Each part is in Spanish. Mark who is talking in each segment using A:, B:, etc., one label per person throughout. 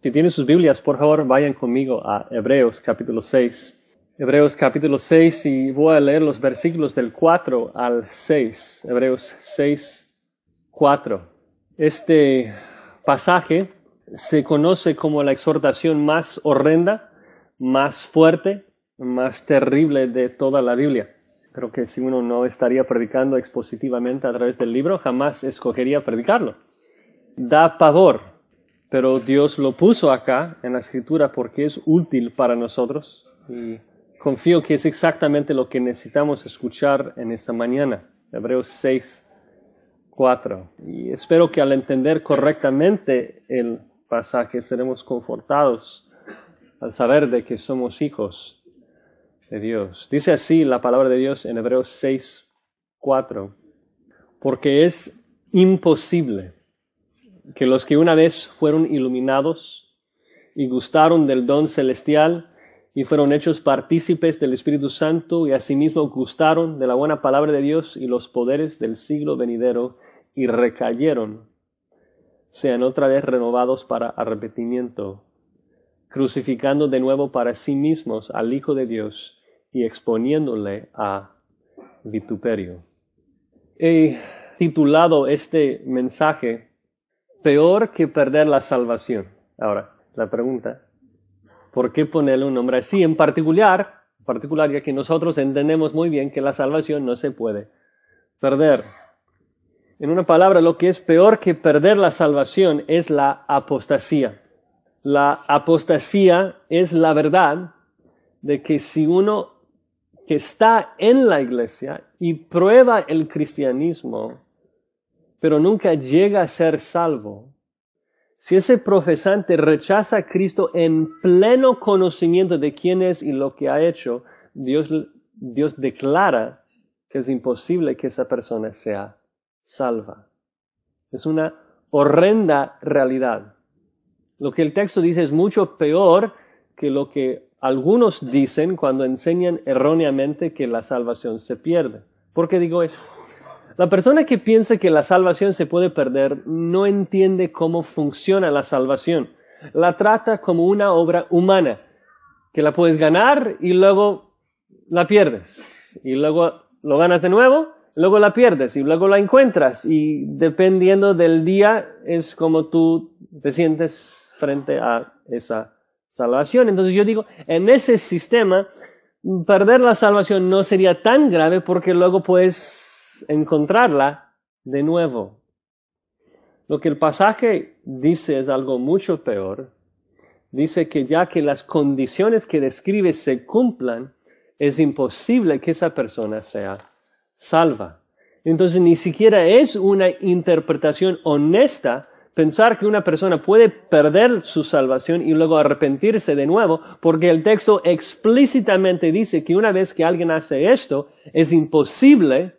A: Si tienen sus Biblias, por favor, vayan conmigo a Hebreos capítulo 6. Hebreos capítulo 6 y voy a leer los versículos del 4 al 6. Hebreos 6, 4. Este pasaje se conoce como la exhortación más horrenda, más fuerte, más terrible de toda la Biblia. Creo que si uno no estaría predicando expositivamente a través del libro, jamás escogería predicarlo. Da pavor, pero Dios lo puso acá en la Escritura porque es útil para nosotros y confío que es exactamente lo que necesitamos escuchar en esta mañana. Hebreos 6, 4. Y espero que al entender correctamente el pasaje seremos confortados al saber de que somos hijos de Dios. Dice así la palabra de Dios en Hebreos 6, 4. Porque es imposible que los que una vez fueron iluminados y gustaron del don celestial y fueron hechos partícipes del Espíritu Santo y asimismo gustaron de la buena palabra de Dios y los poderes del siglo venidero y recayeron, sean otra vez renovados para arrepentimiento, crucificando de nuevo para sí mismos al Hijo de Dios y exponiéndole a vituperio. He titulado este mensaje Peor que perder la salvación. Ahora, la pregunta, ¿por qué ponerle un nombre así? En particular, ya que nosotros entendemos muy bien que la salvación no se puede perder. En una palabra, lo que es peor que perder la salvación es la apostasía. La apostasía es la verdad de que si uno que está en la iglesia y prueba el cristianismo, pero nunca llega a ser salvo, si ese profesante rechaza a Cristo en pleno conocimiento de quién es y lo que ha hecho, Dios declara que es imposible que esa persona sea salva. Es una horrenda realidad. Lo que el texto dice es mucho peor que lo que algunos dicen cuando enseñan erróneamente que la salvación se pierde. ¿Por qué digo eso? La persona que piensa que la salvación se puede perder no entiende cómo funciona la salvación. La trata como una obra humana, que la puedes ganar y luego la pierdes. Y luego lo ganas de nuevo, luego la pierdes y luego la encuentras. Y dependiendo del día es como tú te sientes frente a esa salvación. Entonces yo digo, en ese sistema, perder la salvación no sería tan grave porque luego puedes encontrarla de nuevo. Lo que el pasaje dice es algo mucho peor. Dice que ya que las condiciones que describe se cumplan, es imposible que esa persona sea salva. Entonces ni siquiera es una interpretación honesta pensar que una persona puede perder su salvación y luego arrepentirse de nuevo, porque el texto explícitamente dice que una vez que alguien hace esto, es imposible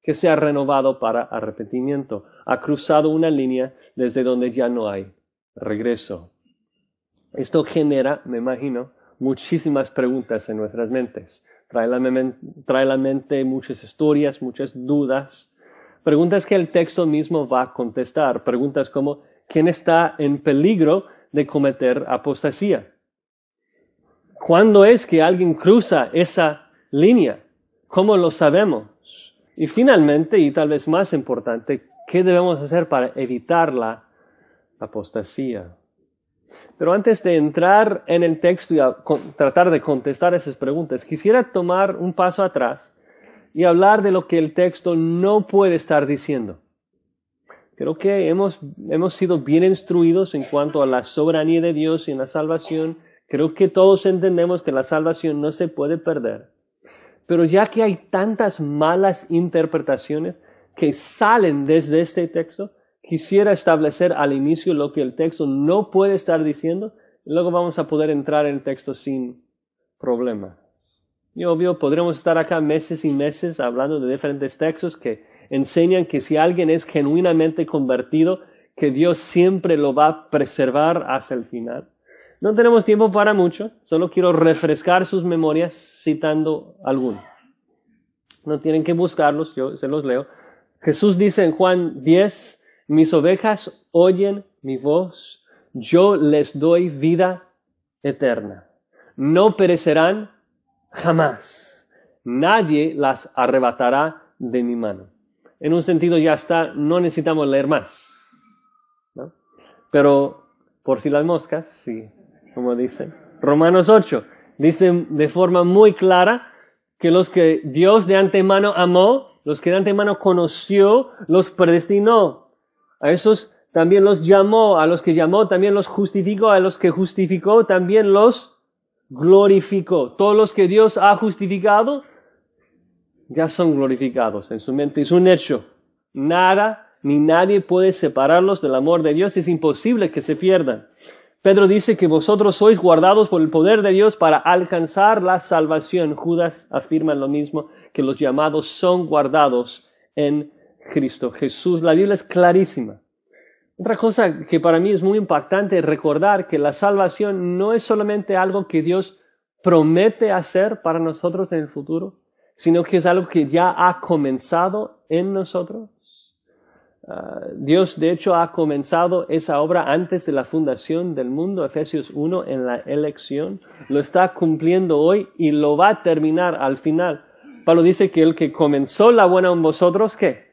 A: que sea renovado para arrepentimiento. Ha cruzado una línea desde donde ya no hay regreso. Esto genera, me imagino, muchísimas preguntas en nuestras mentes. Trae a la mente muchas historias, muchas dudas. Preguntas que el texto mismo va a contestar. Preguntas como, ¿quién está en peligro de cometer apostasía? ¿Cuándo es que alguien cruza esa línea? ¿Cómo lo sabemos? Y finalmente, y tal vez más importante, ¿qué debemos hacer para evitar la apostasía? Pero antes de entrar en el texto y tratar de contestar esas preguntas, quisiera tomar un paso atrás y hablar de lo que el texto no puede estar diciendo. Creo que hemos sido bien instruidos en cuanto a la soberanía de Dios y en la salvación. Creo que todos entendemos que la salvación no se puede perder. Pero ya que hay tantas malas interpretaciones que salen desde este texto, quisiera establecer al inicio lo que el texto no puede estar diciendo, y luego vamos a poder entrar en el texto sin problema. Y obvio, podremos estar acá meses y meses hablando de diferentes textos que enseñan que si alguien es genuinamente convertido, que Dios siempre lo va a preservar hasta el final. No tenemos tiempo para mucho, solo quiero refrescar sus memorias citando algunos. No tienen que buscarlos, yo se los leo. Jesús dice en Juan 10, mis ovejas oyen mi voz, yo les doy vida eterna. No perecerán jamás. Nadie las arrebatará de mi mano. En un sentido ya está, no necesitamos leer más, ¿no? Pero por si las moscas, sí, como dicen. Romanos 8 dice de forma muy clara que los que Dios de antemano amó, los que de antemano conoció, los predestinó. A esos también los llamó, a los que llamó también los justificó, a los que justificó también los glorificó. Todos los que Dios ha justificado ya son glorificados en su mente. Es un hecho. Nada ni nadie puede separarlos del amor de Dios. Es imposible que se pierdan. Pedro dice que vosotros sois guardados por el poder de Dios para alcanzar la salvación. Judas afirma lo mismo, que los llamados son guardados en Cristo Jesús. La Biblia es clarísima. Otra cosa que para mí es muy impactante es recordar que la salvación no es solamente algo que Dios promete hacer para nosotros en el futuro, sino que es algo que ya ha comenzado en nosotros. Dios de hecho ha comenzado esa obra antes de la fundación del mundo, Efesios 1, en la elección. Lo está cumpliendo hoy y lo va a terminar al final. Pablo dice que el que comenzó la buena en vosotros, ¿qué?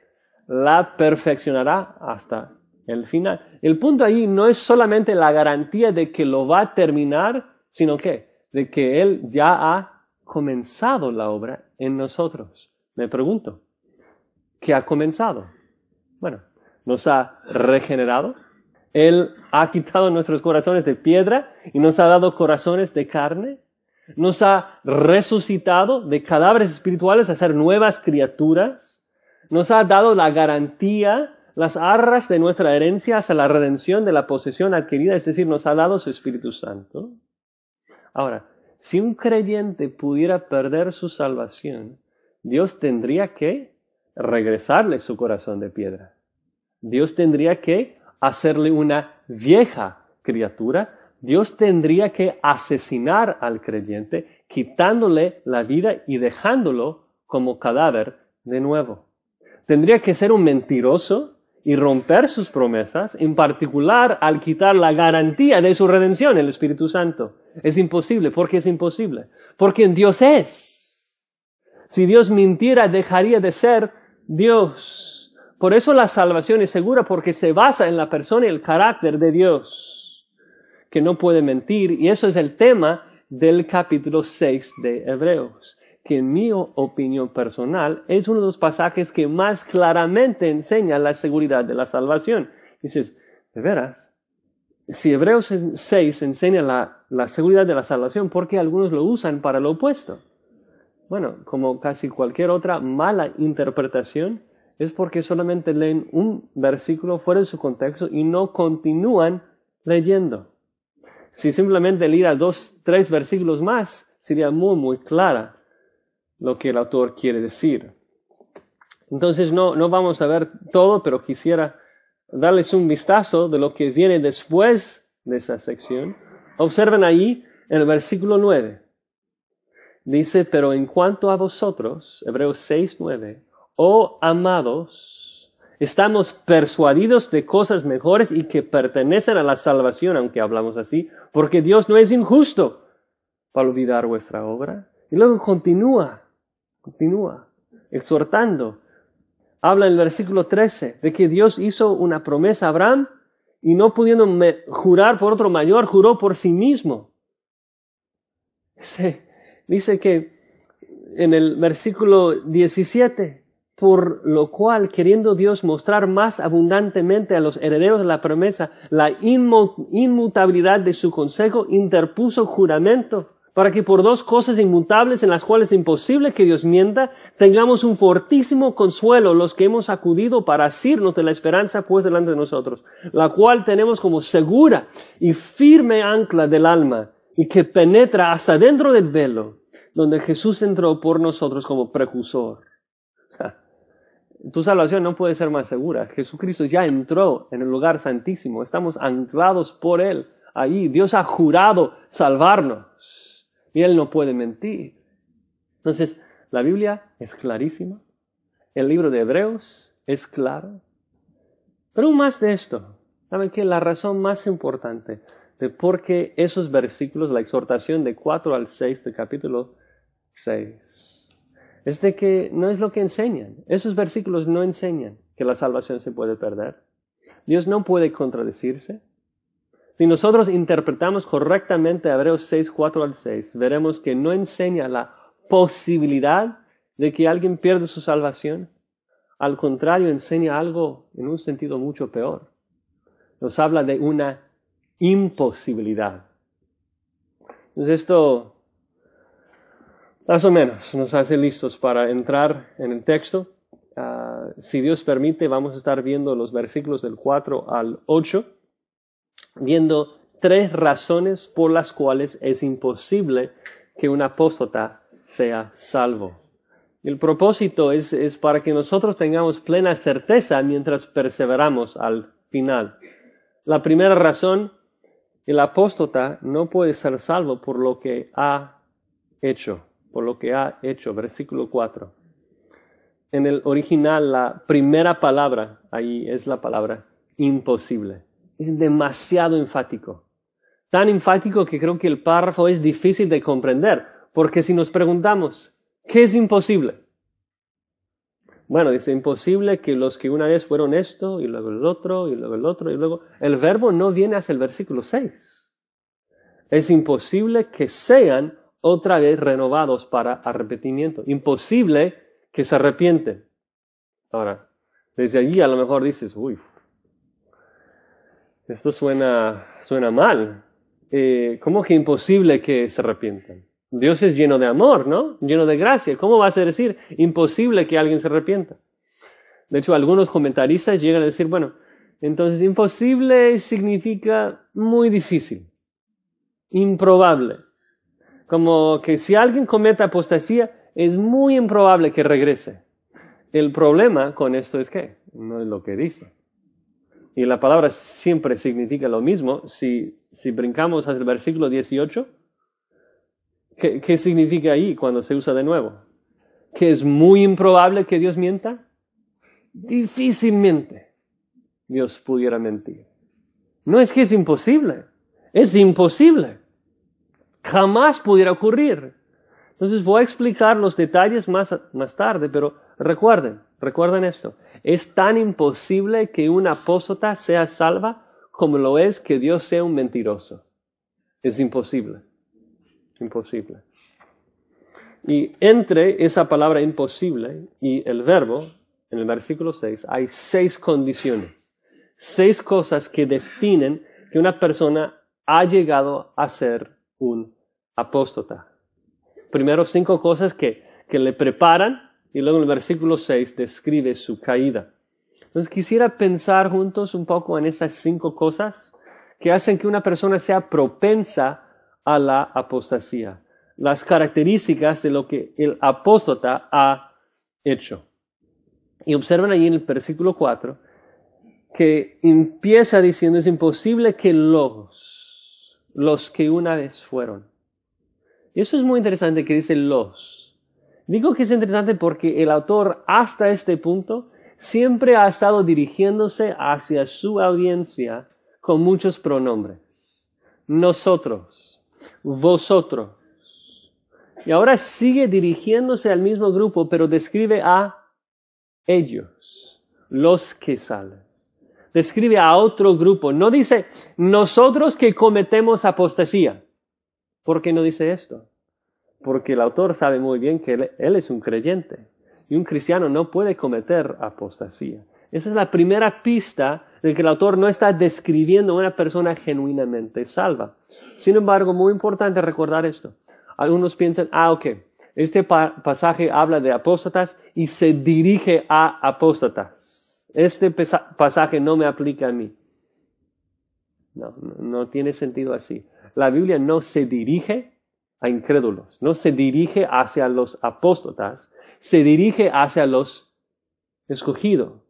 A: La perfeccionará hasta el final. El punto ahí no es solamente la garantía de que lo va a terminar, sino que de que Él ya ha comenzado la obra en nosotros. Me pregunto, ¿qué ha comenzado? Bueno, nos ha regenerado. Él ha quitado nuestros corazones de piedra y nos ha dado corazones de carne. Nos ha resucitado de cadáveres espirituales a ser nuevas criaturas. Nos ha dado la garantía, las arras de nuestra herencia hasta la redención de la posesión adquirida, es decir, nos ha dado su Espíritu Santo. Ahora, si un creyente pudiera perder su salvación, Dios tendría que regresarle su corazón de piedra. Dios tendría que hacerle una vieja criatura. Dios tendría que asesinar al creyente, quitándole la vida y dejándolo como cadáver de nuevo. Tendría que ser un mentiroso y romper sus promesas, en particular al quitar la garantía de su redención, el Espíritu Santo. Es imposible. ¿Por qué es imposible? Porque Dios es. Si Dios mintiera, dejaría de ser Dios. Por eso la salvación es segura, porque se basa en la persona y el carácter de Dios, que no puede mentir. Y eso es el tema del capítulo 6 de Hebreos, que en mi opinión personal es uno de los pasajes que más claramente enseña la seguridad de la salvación. Dices, ¿de veras? Si Hebreos 6 enseña la seguridad de la salvación, ¿por qué algunos lo usan para lo opuesto? Bueno, como casi cualquier otra mala interpretación, es porque solamente leen un versículo fuera de su contexto y no continúan leyendo. Si simplemente leera 2, 3 versículos más, sería muy clara lo que el autor quiere decir. Entonces no vamos a ver todo, pero quisiera darles un vistazo de lo que viene después de esa sección. Observen ahí en el versículo 9. Dice, pero en cuanto a vosotros, Hebreos 6:9, oh amados, estamos persuadidos de cosas mejores y que pertenecen a la salvación, aunque hablamos así, porque Dios no es injusto para olvidar vuestra obra. Y luego continúa, exhortando. Habla en el versículo 13 de que Dios hizo una promesa a Abraham y no pudiendo jurar por otro mayor, juró por sí mismo. Dice que en el versículo 17, por lo cual, queriendo Dios mostrar más abundantemente a los herederos de la promesa la inmutabilidad de su consejo, interpuso juramento, para que por 2 cosas inmutables en las cuales es imposible que Dios mienta, tengamos un fortísimo consuelo los que hemos acudido para asirnos de la esperanza pues delante de nosotros, la cual tenemos como segura y firme ancla del alma, y que penetra hasta dentro del velo, donde Jesús entró por nosotros como precursor. O sea, tu salvación no puede ser más segura. Jesucristo ya entró en el lugar santísimo. Estamos anclados por Él ahí. Dios ha jurado salvarnos y Él no puede mentir. Entonces, la Biblia es clarísima. El libro de Hebreos es claro. Pero aún más de esto, ¿Saben qué? La razón más importante de por qué esos versículos, la exhortación de 4 al 6 del capítulo 6, es de que no es lo que enseñan. Esos versículos no enseñan que la salvación se puede perder. Dios no puede contradecirse. Si nosotros interpretamos correctamente Hebreos 6, 4 al 6, veremos que no enseña la posibilidad de que alguien pierda su salvación. Al contrario, enseña algo en un sentido mucho peor. Nos habla de una imposibilidad. Entonces esto, más o menos, nos hace listos para entrar en el texto. Si Dios permite, vamos a estar viendo los versículos del 4 al 8, viendo 3 razones por las cuales es imposible que un apóstata sea salvo. El propósito es para que nosotros tengamos plena certeza mientras perseveramos al final. La primera razón, el apóstata no puede ser salvo por lo que ha hecho, versículo 4. En el original, la primera palabra ahí es la palabra imposible. Es demasiado enfático. Tan enfático que creo que el párrafo es difícil de comprender, porque si nos preguntamos, ¿qué es imposible? Bueno, dice imposible que los que una vez fueron esto, y luego el otro, y luego el otro, y luego... El verbo no viene hasta el versículo 6. Es imposible que sean otra vez renovados para arrepentimiento. Imposible que se arrepienten. Ahora, desde allí a lo mejor dices, uy, esto suena mal. ¿Cómo que imposible que se arrepientan? Dios es lleno de amor, ¿no? Lleno de gracia. ¿Cómo vas a decir imposible que alguien se arrepienta? De hecho, algunos comentaristas llegan a decir, bueno, entonces imposible significa muy difícil, improbable. Como que si alguien comete apostasía, es muy improbable que regrese. El problema con esto es que no es lo que dice. Y la palabra siempre significa lo mismo. Si brincamos al versículo 18, ¿qué significa ahí cuando se usa de nuevo? ¿Que es muy improbable que Dios mienta? Difícilmente Dios pudiera mentir. No es que es imposible, es imposible. Jamás pudiera ocurrir. Entonces voy a explicar los detalles más tarde, pero recuerden esto. Es tan imposible que un apóstata sea salva como lo es que Dios sea un mentiroso. Es imposible. Imposible. Y entre esa palabra imposible y el verbo, en el versículo 6, hay 6 condiciones. 6 cosas que definen que una persona ha llegado a ser un apóstata. Primero 5 cosas que le preparan y luego en el versículo 6 describe su caída. Entonces quisiera pensar juntos un poco en esas 5 cosas que hacen que una persona sea propensa a la apostasía. Las características de lo que el apóstata ha hecho. Y observen ahí en el versículo 4 que empieza diciendo es imposible que los que una vez fueron. Y eso es muy interesante que dice los. Digo que es interesante porque el autor hasta este punto siempre ha estado dirigiéndose hacia su audiencia con muchos pronombres. Nosotros, vosotros. Y ahora sigue dirigiéndose al mismo grupo, pero describe a ellos, los que salen. Describe a otro grupo. No dice nosotros que cometemos apostasía. ¿Por qué no dice esto? Porque el autor sabe muy bien que él es un creyente. Y un cristiano no puede cometer apostasía. Esa es la primera pista de que el autor no está describiendo a una persona genuinamente salva. Sin embargo, muy importante recordar esto. Algunos piensan, este pasaje habla de apóstatas y se dirige a apóstatas. Este pasaje no me aplica a mí. No tiene sentido así. La Biblia no se dirige a incrédulos, no se dirige hacia los apóstatas, se dirige hacia los escogidos.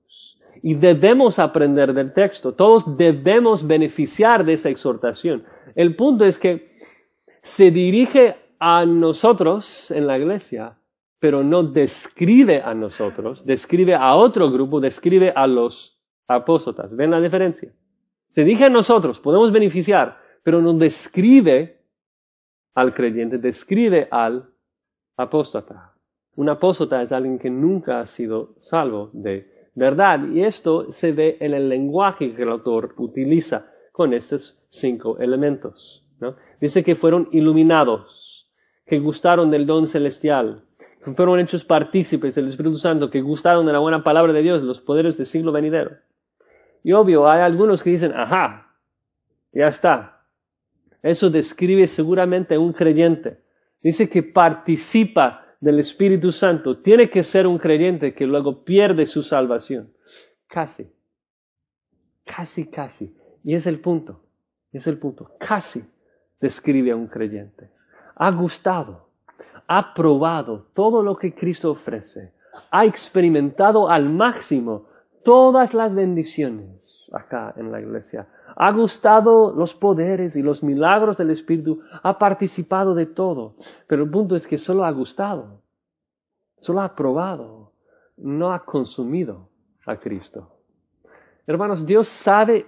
A: Y debemos aprender del texto. Todos debemos beneficiar de esa exhortación. El punto es que se dirige a nosotros en la iglesia, pero no describe a nosotros, describe a otro grupo, describe a los apóstatas. ¿Ven la diferencia? Se dirige a nosotros, podemos beneficiar, pero no describe al creyente, describe al apóstata. Un apóstata es alguien que nunca ha sido salvo de verdad. Y esto se ve en el lenguaje que el autor utiliza con estos 5 elementos, ¿no? Dice que fueron iluminados, que gustaron del don celestial, que fueron hechos partícipes del Espíritu Santo, que gustaron de la buena palabra de Dios, los poderes del siglo venidero. Y obvio, hay algunos que dicen, ajá, ya está. Eso describe seguramente a un creyente. Dice que participa del Espíritu Santo. Tiene que ser un creyente que luego pierde su salvación. Casi. Y es el punto. Casi describe a un creyente. Ha gustado, ha probado todo lo que Cristo ofrece. Ha experimentado al máximo todas las bendiciones acá en la iglesia. Ha gustado los poderes y los milagros del Espíritu. Ha participado de todo. Pero el punto es que solo ha gustado. Solo ha probado. No ha consumido a Cristo. Hermanos, Dios sabe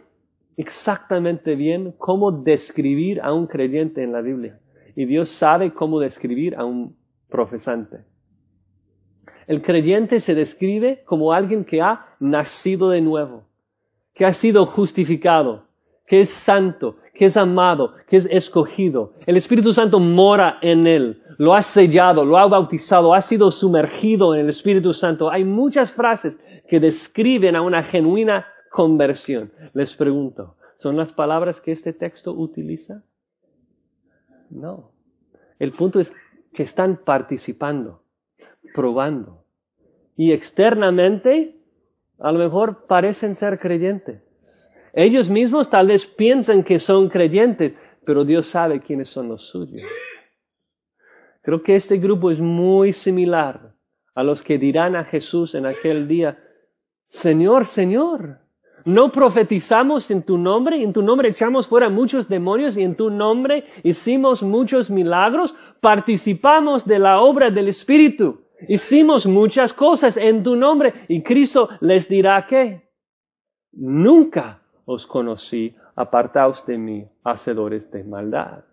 A: exactamente bien cómo describir a un creyente en la Biblia. Y Dios sabe cómo describir a un profesante. El creyente se describe como alguien que ha nacido de nuevo, que ha sido justificado, que es santo, que es amado, que es escogido. El Espíritu Santo mora en él, lo ha sellado, lo ha bautizado, ha sido sumergido en el Espíritu Santo. Hay muchas frases que describen a una genuina conversión. Les pregunto, ¿son las palabras que este texto utiliza? No. El punto es que están participando, probando. Y externamente, a lo mejor parecen ser creyentes. Ellos mismos tal vez piensan que son creyentes, pero Dios sabe quiénes son los suyos. Creo que este grupo es muy similar a los que dirán a Jesús en aquel día, Señor, Señor, ¿no profetizamos en tu nombre? Y en tu nombre echamos fuera muchos demonios y en tu nombre hicimos muchos milagros. Participamos de la obra del Espíritu. Hicimos muchas cosas en tu nombre. Y Cristo les dirá que nunca os conocí, apartaos de mí, hacedores de maldad.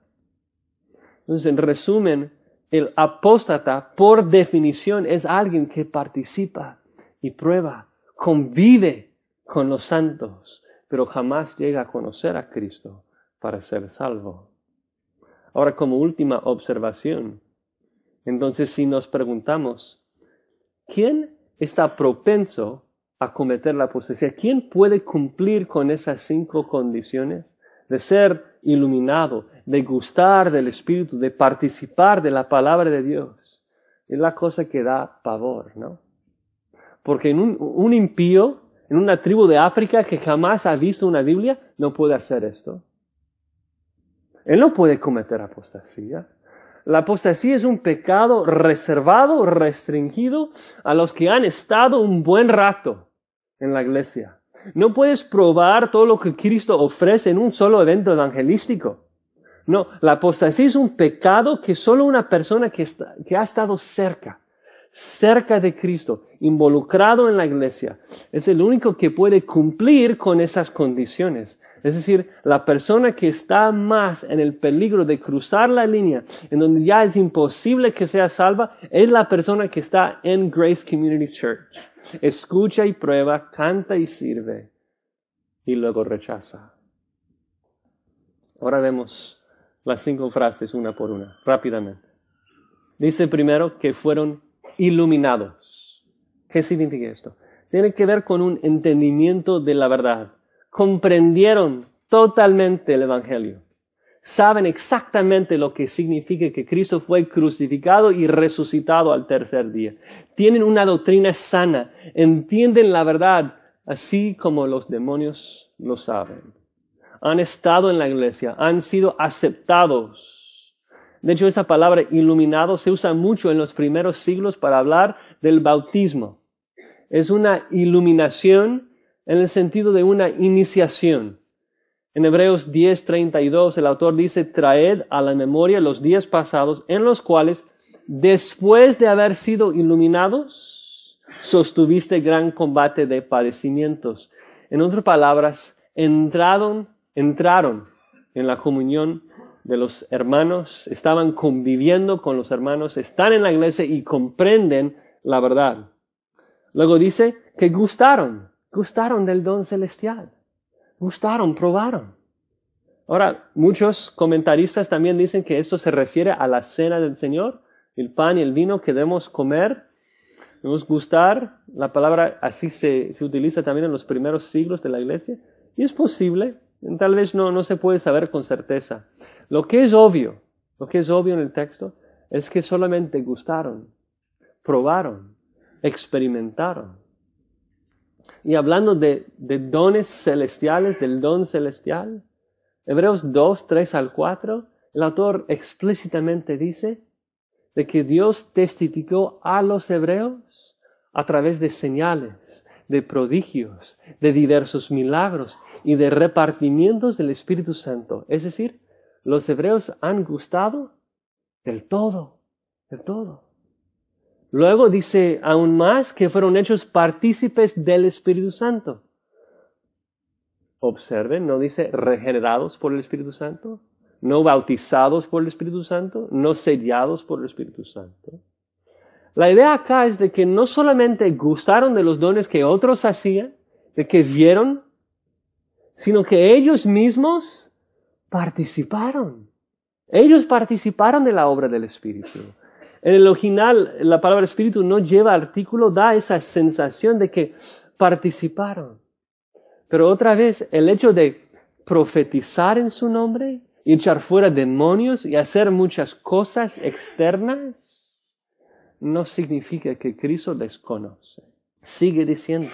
A: Entonces, en resumen, el apóstata, por definición, es alguien que participa y prueba, convive con los santos, pero jamás llega a conocer a Cristo para ser salvo. Ahora, como última observación, entonces si nos preguntamos, ¿quién está propenso a cometer la apostasía? ¿Quién puede cumplir con esas 5 condiciones? De ser iluminado, de gustar del Espíritu, de participar de la palabra de Dios. Es la cosa que da pavor, ¿no? Porque un impío en una tribu de África que jamás ha visto una Biblia no puede hacer esto. Él no puede cometer apostasía. La apostasía es un pecado reservado, restringido a los que han estado un buen rato en la iglesia. No puedes probar todo lo que Cristo ofrece en un solo evento evangelístico. No, la apostasía es un pecado que solo una persona que ha estado cerca de Cristo, involucrado en la iglesia, es el único que puede cumplir con esas condiciones. Es decir, la persona que está más en el peligro de cruzar la línea, en donde ya es imposible que sea salva, es la persona que está en Grace Community Church. Escucha y prueba, canta y sirve, y luego rechaza. Ahora vemos las 5 frases una por una, rápidamente. Dice primero que fueron iluminados. ¿Qué significa esto? Tiene que ver con un entendimiento de la verdad. Comprendieron totalmente el Evangelio. Saben exactamente lo que significa que Cristo fue crucificado y resucitado al tercer día. Tienen una doctrina sana. Entienden la verdad así como los demonios lo saben. Han estado en la iglesia. Han sido aceptados. De hecho, esa palabra iluminado se usa mucho en los primeros siglos para hablar del bautismo. Es una iluminación en el sentido de una iniciación. En Hebreos 10:32 el autor dice, traed a la memoria los días pasados en los cuales, después de haber sido iluminados, sostuviste gran combate de padecimientos. En otras palabras, entraron en la comunión de los hermanos, estaban conviviendo con los hermanos, están en la iglesia y comprenden la verdad. Luego dice que gustaron del don celestial, probaron. Ahora, muchos comentaristas también dicen que esto se refiere a la cena del Señor, el pan y el vino que debemos comer, debemos gustar. La palabra así se utiliza también en los primeros siglos de la iglesia. Y es posible, tal vez no se puede saber con certeza. Lo que es obvio en el texto es que solamente gustaron, probaron, experimentaron. Y hablando de dones celestiales, del don celestial, Hebreos 2, 3 al 4, el autor explícitamente dice de que Dios testificó a los hebreos a través de señales, de prodigios, de diversos milagros y de repartimientos del Espíritu Santo. Es decir, los hebreos han gustado del todo. Luego dice aún más que fueron hechos partícipes del Espíritu Santo. Observen, no dice regenerados por el Espíritu Santo, no bautizados por el Espíritu Santo, no sellados por el Espíritu Santo. La idea acá es de que no solamente gustaron de los dones que otros hacían, de que vieron, sino que ellos mismos participaron. Ellos participaron de la obra del Espíritu. En el original, la palabra Espíritu no lleva artículo, da esa sensación de que participaron. Pero otra vez, el hecho de profetizar en su nombre, y echar fuera demonios y hacer muchas cosas externas, no significa que Cristo desconoce. Sigue diciendo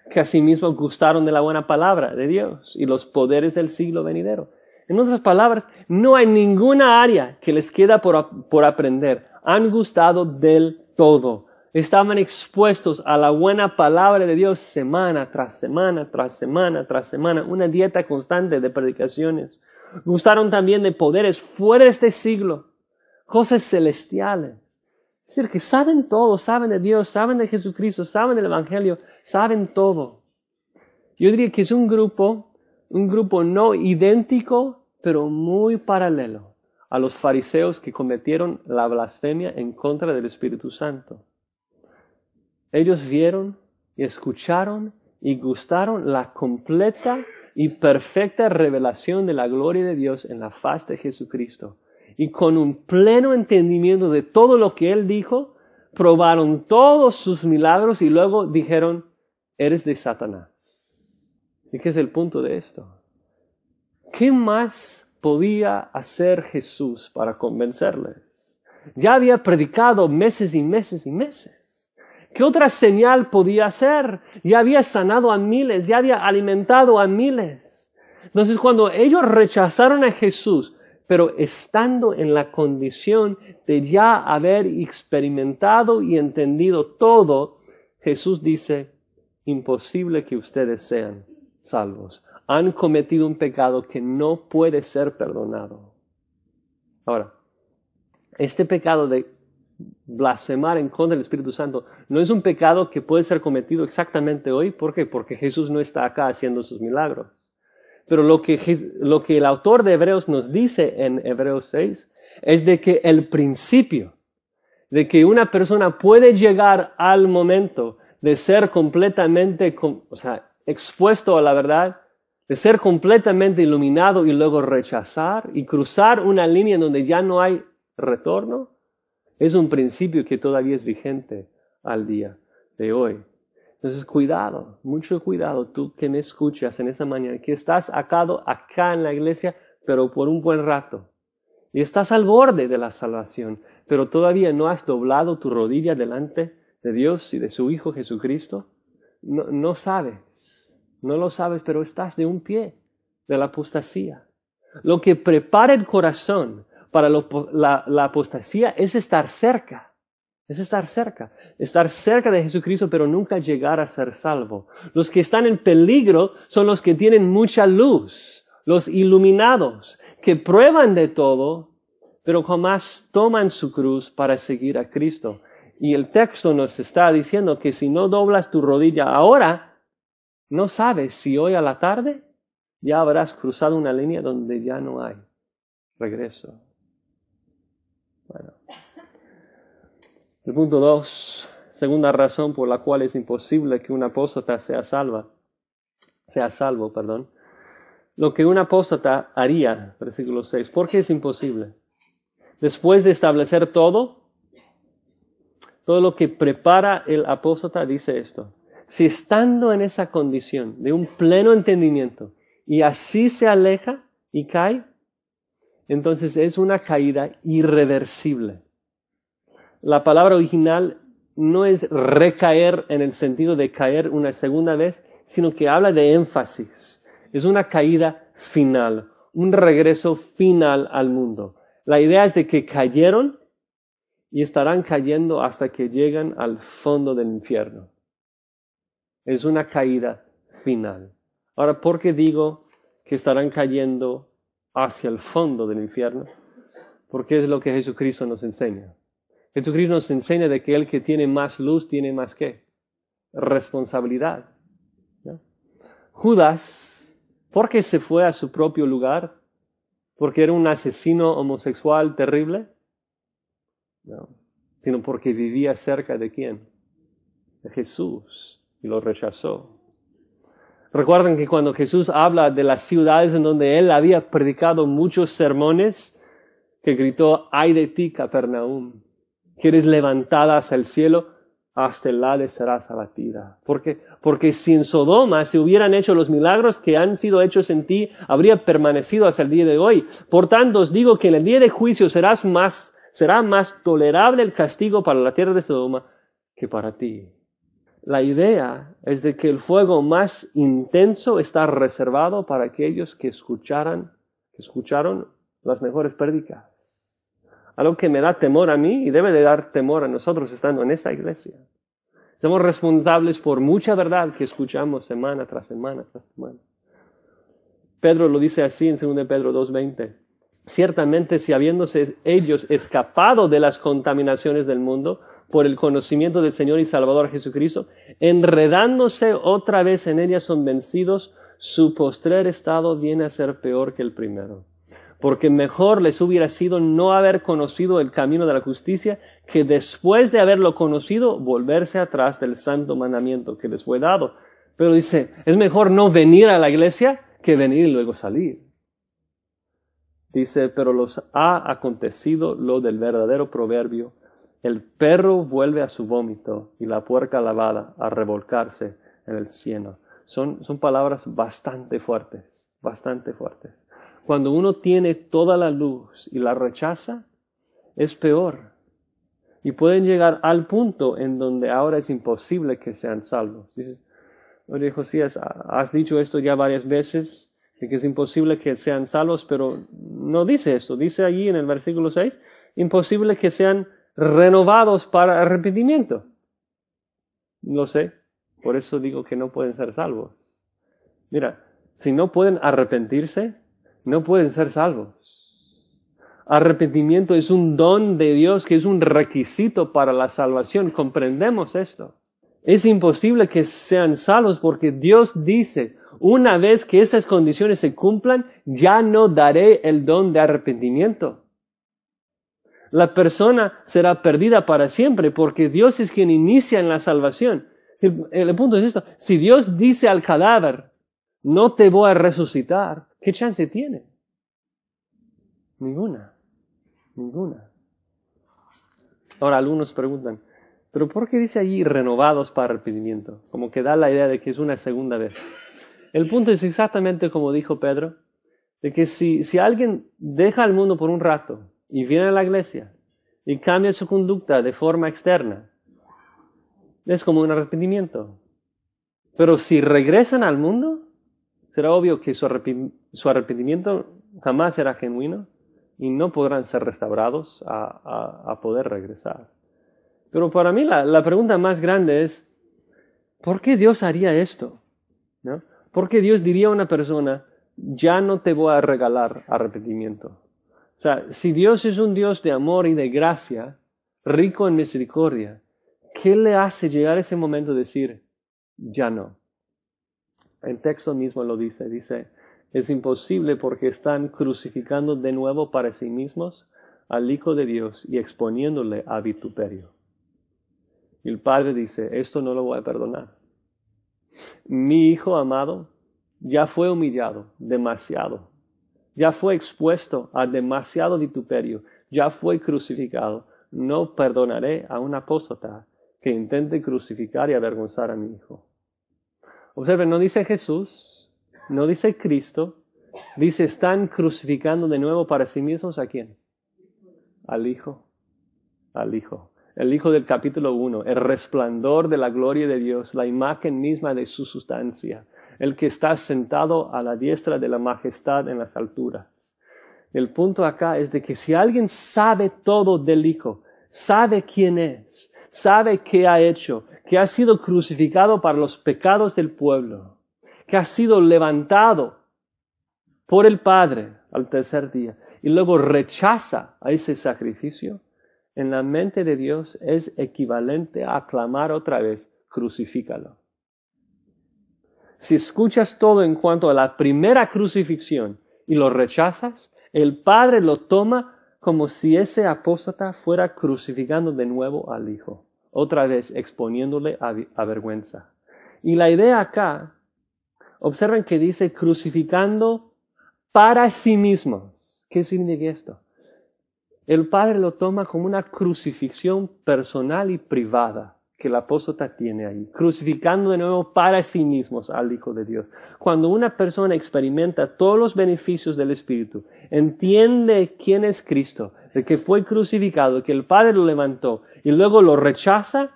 A: que asimismo gustaron de la buena palabra de Dios y los poderes del siglo venidero. En otras palabras, no hay ninguna área que les queda por aprender. Han gustado del todo. Estaban expuestos a la buena palabra de Dios semana tras semana, una dieta constante de predicaciones. Gustaron también de poderes fuera de este siglo, cosas celestiales. Es decir, que saben todo, saben de Dios, saben de Jesucristo, saben del Evangelio, saben todo. Yo diría que es un grupo no idéntico, pero muy paralelo a los fariseos que cometieron la blasfemia en contra del Espíritu Santo. Ellos vieron y escucharon y gustaron la completa y perfecta revelación de la gloria de Dios en la faz de Jesucristo. Y con un pleno entendimiento de todo lo que Él dijo, probaron todos sus milagros y luego dijeron, eres de Satanás. ¿Y qué es el punto de esto? ¿Qué más podía hacer Jesús para convencerles? Ya había predicado meses y meses y meses. ¿Qué otra señal podía hacer? Ya había sanado a miles, ya había alimentado a miles. Entonces, cuando ellos rechazaron a Jesús, pero estando en la condición de ya haber experimentado y entendido todo, Jesús dice, imposible que ustedes sean salvos. Han cometido un pecado que no puede ser perdonado. Ahora, este pecado de blasfemar en contra del Espíritu Santo no es un pecado que puede ser cometido exactamente hoy. ¿Por qué? Porque Jesús no está acá haciendo sus milagros. Pero lo que el autor de Hebreos nos dice en Hebreos 6 es de que el principio de que una persona puede llegar al momento de ser completamente, expuesto a la verdad, de ser completamente iluminado y luego rechazar y cruzar una línea en donde ya no hay retorno, es un principio que todavía es vigente al día de hoy. Entonces, cuidado, mucho cuidado, tú que me escuchas en esta mañana, que estás acá en la iglesia, pero por un buen rato. Y estás al borde de la salvación, pero todavía no has doblado tu rodilla delante de Dios y de su Hijo Jesucristo. No sabes, no lo sabes, pero estás de un pie de la apostasía. Lo que prepara el corazón para la apostasía es estar cerca. Estar cerca de Jesucristo, pero nunca llegar a ser salvo. Los que están en peligro son los que tienen mucha luz, los iluminados, que prueban de todo, pero jamás toman su cruz para seguir a Cristo. Y el texto nos está diciendo que si no doblas tu rodilla ahora, no sabes si hoy a la tarde ya habrás cruzado una línea donde ya no hay regreso. Bueno. El punto 2, segunda razón por la cual es imposible que un apóstata sea salvo. Lo que un apóstata haría, versículo 6. ¿Por qué es imposible? Después de establecer todo lo que prepara el apóstata dice esto. Si estando en esa condición de un pleno entendimiento y así se aleja y cae, entonces es una caída irreversible. La palabra original no es recaer en el sentido de caer una segunda vez, sino que habla de énfasis. Es una caída final, un regreso final al mundo. La idea es de que cayeron y estarán cayendo hasta que llegan al fondo del infierno. Es una caída final. Ahora, ¿por qué digo que estarán cayendo hacia el fondo del infierno? Porque es lo que Jesucristo nos enseña. Jesucristo nos enseña de que el que tiene más luz tiene más ¿qué? Responsabilidad. ¿No? Judas, ¿por qué se fue a su propio lugar? ¿Porque era un asesino homosexual terrible? No, sino porque vivía cerca de ¿quién? De Jesús, y lo rechazó. Recuerden que cuando Jesús habla de las ciudades en donde Él había predicado muchos sermones, que gritó, ¡ay de ti, Capernaum! Que eres levantada hacia el cielo, hasta el Hades serás abatida. Porque si en Sodoma se hubieran hecho los milagros que han sido hechos en ti, habría permanecido hasta el día de hoy. Por tanto, os digo que en el día de juicio será más tolerable el castigo para la tierra de Sodoma que para ti. La idea es de que el fuego más intenso está reservado para aquellos que escucharon las mejores prédicas. Algo que me da temor a mí y debe de dar temor a nosotros estando en esta iglesia. Somos responsables por mucha verdad que escuchamos semana tras semana tras semana. Pedro lo dice así en 2 Pedro 2:20. Ciertamente si habiéndose ellos escapado de las contaminaciones del mundo por el conocimiento del Señor y Salvador Jesucristo, enredándose otra vez en ellas son vencidos, su postrer estado viene a ser peor que el primero. Porque mejor les hubiera sido no haber conocido el camino de la justicia que después de haberlo conocido volverse atrás del santo mandamiento que les fue dado. Pero dice, es mejor no venir a la iglesia que venir y luego salir. Dice, pero los ha acontecido lo del verdadero proverbio, el perro vuelve a su vómito y la puerca lavada a revolcarse en el cieno. Son palabras bastante fuertes. Cuando uno tiene toda la luz y la rechaza, es peor. Y pueden llegar al punto en donde ahora es imposible que sean salvos. Dices, oye Josías, has dicho esto ya varias veces, de que es imposible que sean salvos, pero no dice esto. Dice allí en el versículo 6, imposible que sean renovados para arrepentimiento. Lo sé, por eso digo que no pueden ser salvos. Mira, si no pueden arrepentirse, no pueden ser salvos. Arrepentimiento es un don de Dios que es un requisito para la salvación. Comprendemos esto. Es imposible que sean salvos porque Dios dice, una vez que estas condiciones se cumplan, ya no daré el don de arrepentimiento. La persona será perdida para siempre porque Dios es quien inicia en la salvación. El punto es esto, si Dios dice al cadáver, no te voy a resucitar, ¿qué chance tiene? Ninguna. Ahora algunos preguntan, ¿pero por qué dice allí renovados para arrepentimiento? Como que da la idea de que es una segunda vez. El punto es exactamente como dijo Pedro, de que si alguien deja el mundo por un rato y viene a la iglesia y cambia su conducta de forma externa, es como un arrepentimiento. Pero si regresan al mundo, será obvio que su arrepentimiento jamás será genuino y no podrán ser restaurados a poder regresar. Pero para mí la pregunta más grande es, ¿por qué Dios haría esto? ¿No? ¿Por qué Dios diría a una persona, ya no te voy a regalar arrepentimiento? O sea, si Dios es un Dios de amor y de gracia, rico en misericordia, ¿qué le hace llegar a ese momento de decir, ya no? El texto mismo lo dice, Es imposible porque están crucificando de nuevo para sí mismos al Hijo de Dios y exponiéndole a vituperio. Y el Padre dice, esto no lo voy a perdonar. Mi Hijo amado ya fue humillado demasiado. Ya fue expuesto a demasiado vituperio. Ya fue crucificado. No perdonaré a un apóstata que intente crucificar y avergonzar a mi Hijo. Observen, no dice Jesús, no dice Cristo, dice están crucificando de nuevo para sí mismos ¿a quién? Al Hijo. Al Hijo. El Hijo del capítulo 1, el resplandor de la gloria de Dios, la imagen misma de su sustancia, el que está sentado a la diestra de la majestad en las alturas. El punto acá es de que si alguien sabe todo del Hijo, sabe quién es, sabe qué ha hecho, que ha sido crucificado para los pecados del pueblo, que ha sido levantado por el Padre al tercer día, y luego rechaza a ese sacrificio, en la mente de Dios es equivalente a clamar otra vez, crucifícalo. Si escuchas todo en cuanto a la primera crucifixión y lo rechazas, el Padre lo toma como si ese apóstata fuera crucificando de nuevo al Hijo, otra vez exponiéndole a vergüenza. Y la idea acá, observen que dice crucificando para sí mismos. ¿Qué significa esto? El Padre lo toma como una crucifixión personal y privada que el apóstata tiene ahí, crucificando de nuevo para sí mismos al Hijo de Dios. Cuando una persona experimenta todos los beneficios del Espíritu, entiende quién es Cristo, de que fue crucificado, que el Padre lo levantó y luego lo rechaza,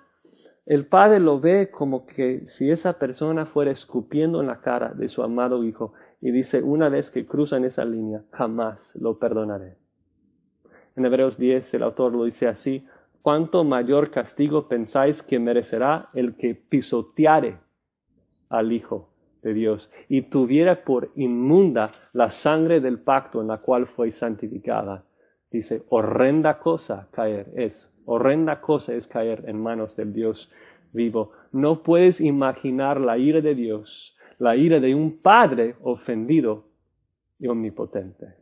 A: el Padre lo ve como que si esa persona fuera escupiendo en la cara de su amado Hijo y dice, una vez que cruzan esa línea, jamás lo perdonaré. En Hebreos 10 el autor lo dice así, ¿cuánto mayor castigo pensáis que merecerá el que pisoteare al Hijo de Dios y tuviera por inmunda la sangre del pacto en la cual fue santificada? Dice, horrenda cosa es caer en manos del Dios vivo. No puedes imaginar la ira de Dios, la ira de un Padre ofendido y omnipotente.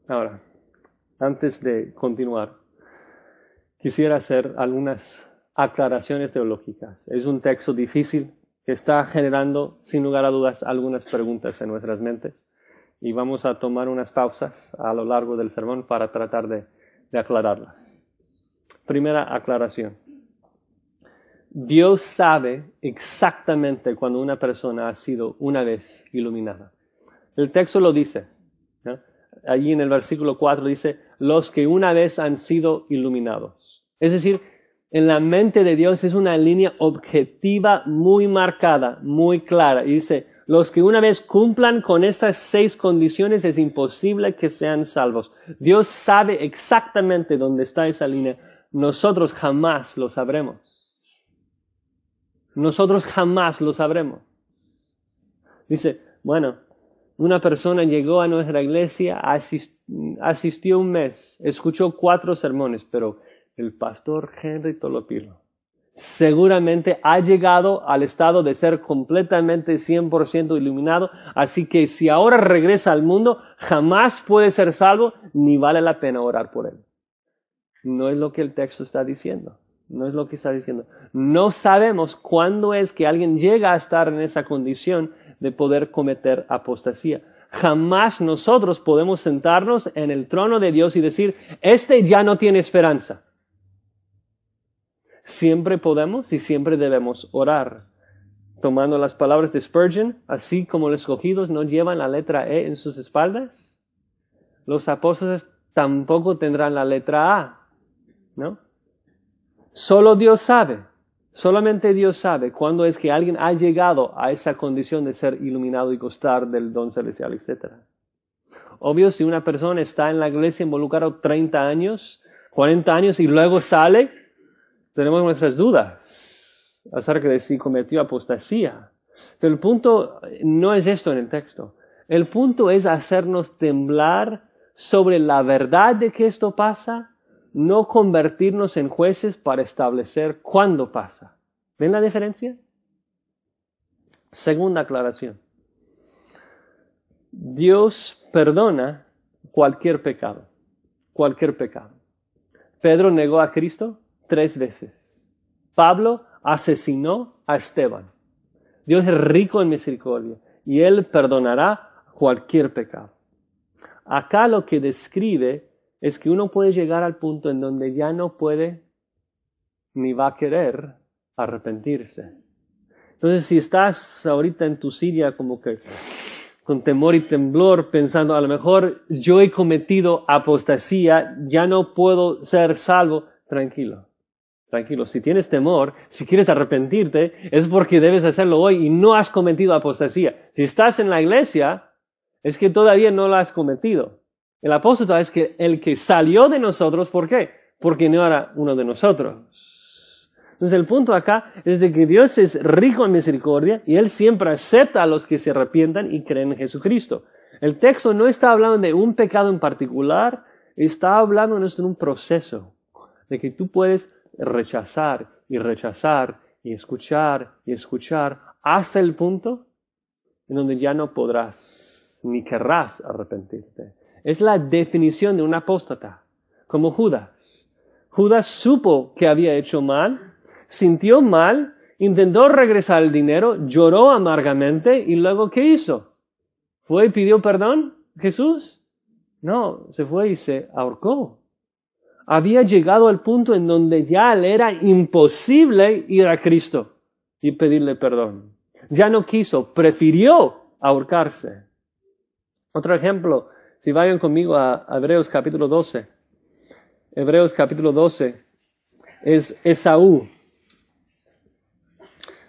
A: Ahora, antes de continuar, quisiera hacer algunas aclaraciones teológicas. Es un texto difícil que está generando, sin lugar a dudas, algunas preguntas en nuestras mentes. Y vamos a tomar unas pausas a lo largo del sermón para tratar de aclararlas. Primera aclaración. Dios sabe exactamente cuando una persona ha sido una vez iluminada. El texto lo dice, ¿no? Allí en el versículo 4 dice, los que una vez han sido iluminados. Es decir, en la mente de Dios es una línea objetiva muy marcada, muy clara. Y dice, los que una vez cumplan con estas 6 condiciones es imposible que sean salvos. Dios sabe exactamente dónde está esa línea. Nosotros jamás lo sabremos. Nosotros jamás lo sabremos. Dice, bueno, una persona llegó a nuestra iglesia, asistió un mes, escuchó 4 sermones, pero el pastor Henry Tolopilo seguramente ha llegado al estado de ser completamente 100% iluminado, así que si ahora regresa al mundo, jamás puede ser salvo, ni vale la pena orar por él. No es lo que el texto está diciendo. No es lo que está diciendo. No sabemos cuándo es que alguien llega a estar en esa condición de poder cometer apostasía. Jamás nosotros podemos sentarnos en el trono de Dios y decir, este ya no tiene esperanza. Siempre podemos y siempre debemos orar. Tomando las palabras de Spurgeon, así como los escogidos no llevan la letra E en sus espaldas, los apóstoles tampoco tendrán la letra A, ¿no? Solo Dios sabe, solamente Dios sabe cuándo es que alguien ha llegado a esa condición de ser iluminado y gozar del don celestial, etc. Obvio, si una persona está en la iglesia involucrada 30 años, 40 años y luego sale, tenemos nuestras dudas acerca de si cometió apostasía. Pero el punto no es esto en el texto. El punto es hacernos temblar sobre la verdad de que esto pasa, no convertirnos en jueces para establecer cuándo pasa. ¿Ven la diferencia? Segunda aclaración. Dios perdona cualquier pecado. Cualquier pecado. Pedro negó a Cristo 3 veces. Pablo asesinó a Esteban. Dios es rico en misericordia y Él perdonará cualquier pecado. Acá lo que describe es que uno puede llegar al punto en donde ya no puede ni va a querer arrepentirse. Entonces, si estás ahorita en tu silla como que con temor y temblor, pensando a lo mejor yo he cometido apostasía, ya no puedo ser salvo, tranquilo. Tranquilo, si tienes temor, si quieres arrepentirte, es porque debes hacerlo hoy y no has cometido apostasía. Si estás en la iglesia, es que todavía no lo has cometido. El apóstata es que el que salió de nosotros, ¿por qué? Porque no era uno de nosotros. Entonces el punto acá es de que Dios es rico en misericordia y Él siempre acepta a los que se arrepientan y creen en Jesucristo. El texto no está hablando de un pecado en particular, está hablando de un proceso, de que tú puedes rechazar y rechazar y escuchar hasta el punto en donde ya no podrás ni querrás arrepentirte. Es la definición de un apóstata, como Judas. Judas supo que había hecho mal, sintió mal, intentó regresar el dinero, lloró amargamente y luego ¿qué hizo? ¿Fue y pidió perdón Jesús? No, se fue y se ahorcó. Había llegado al punto en donde ya le era imposible ir a Cristo y pedirle perdón. Ya no quiso, prefirió ahorcarse. Otro ejemplo, si vayan conmigo a Hebreos capítulo 12. Hebreos capítulo 12 es Esaú.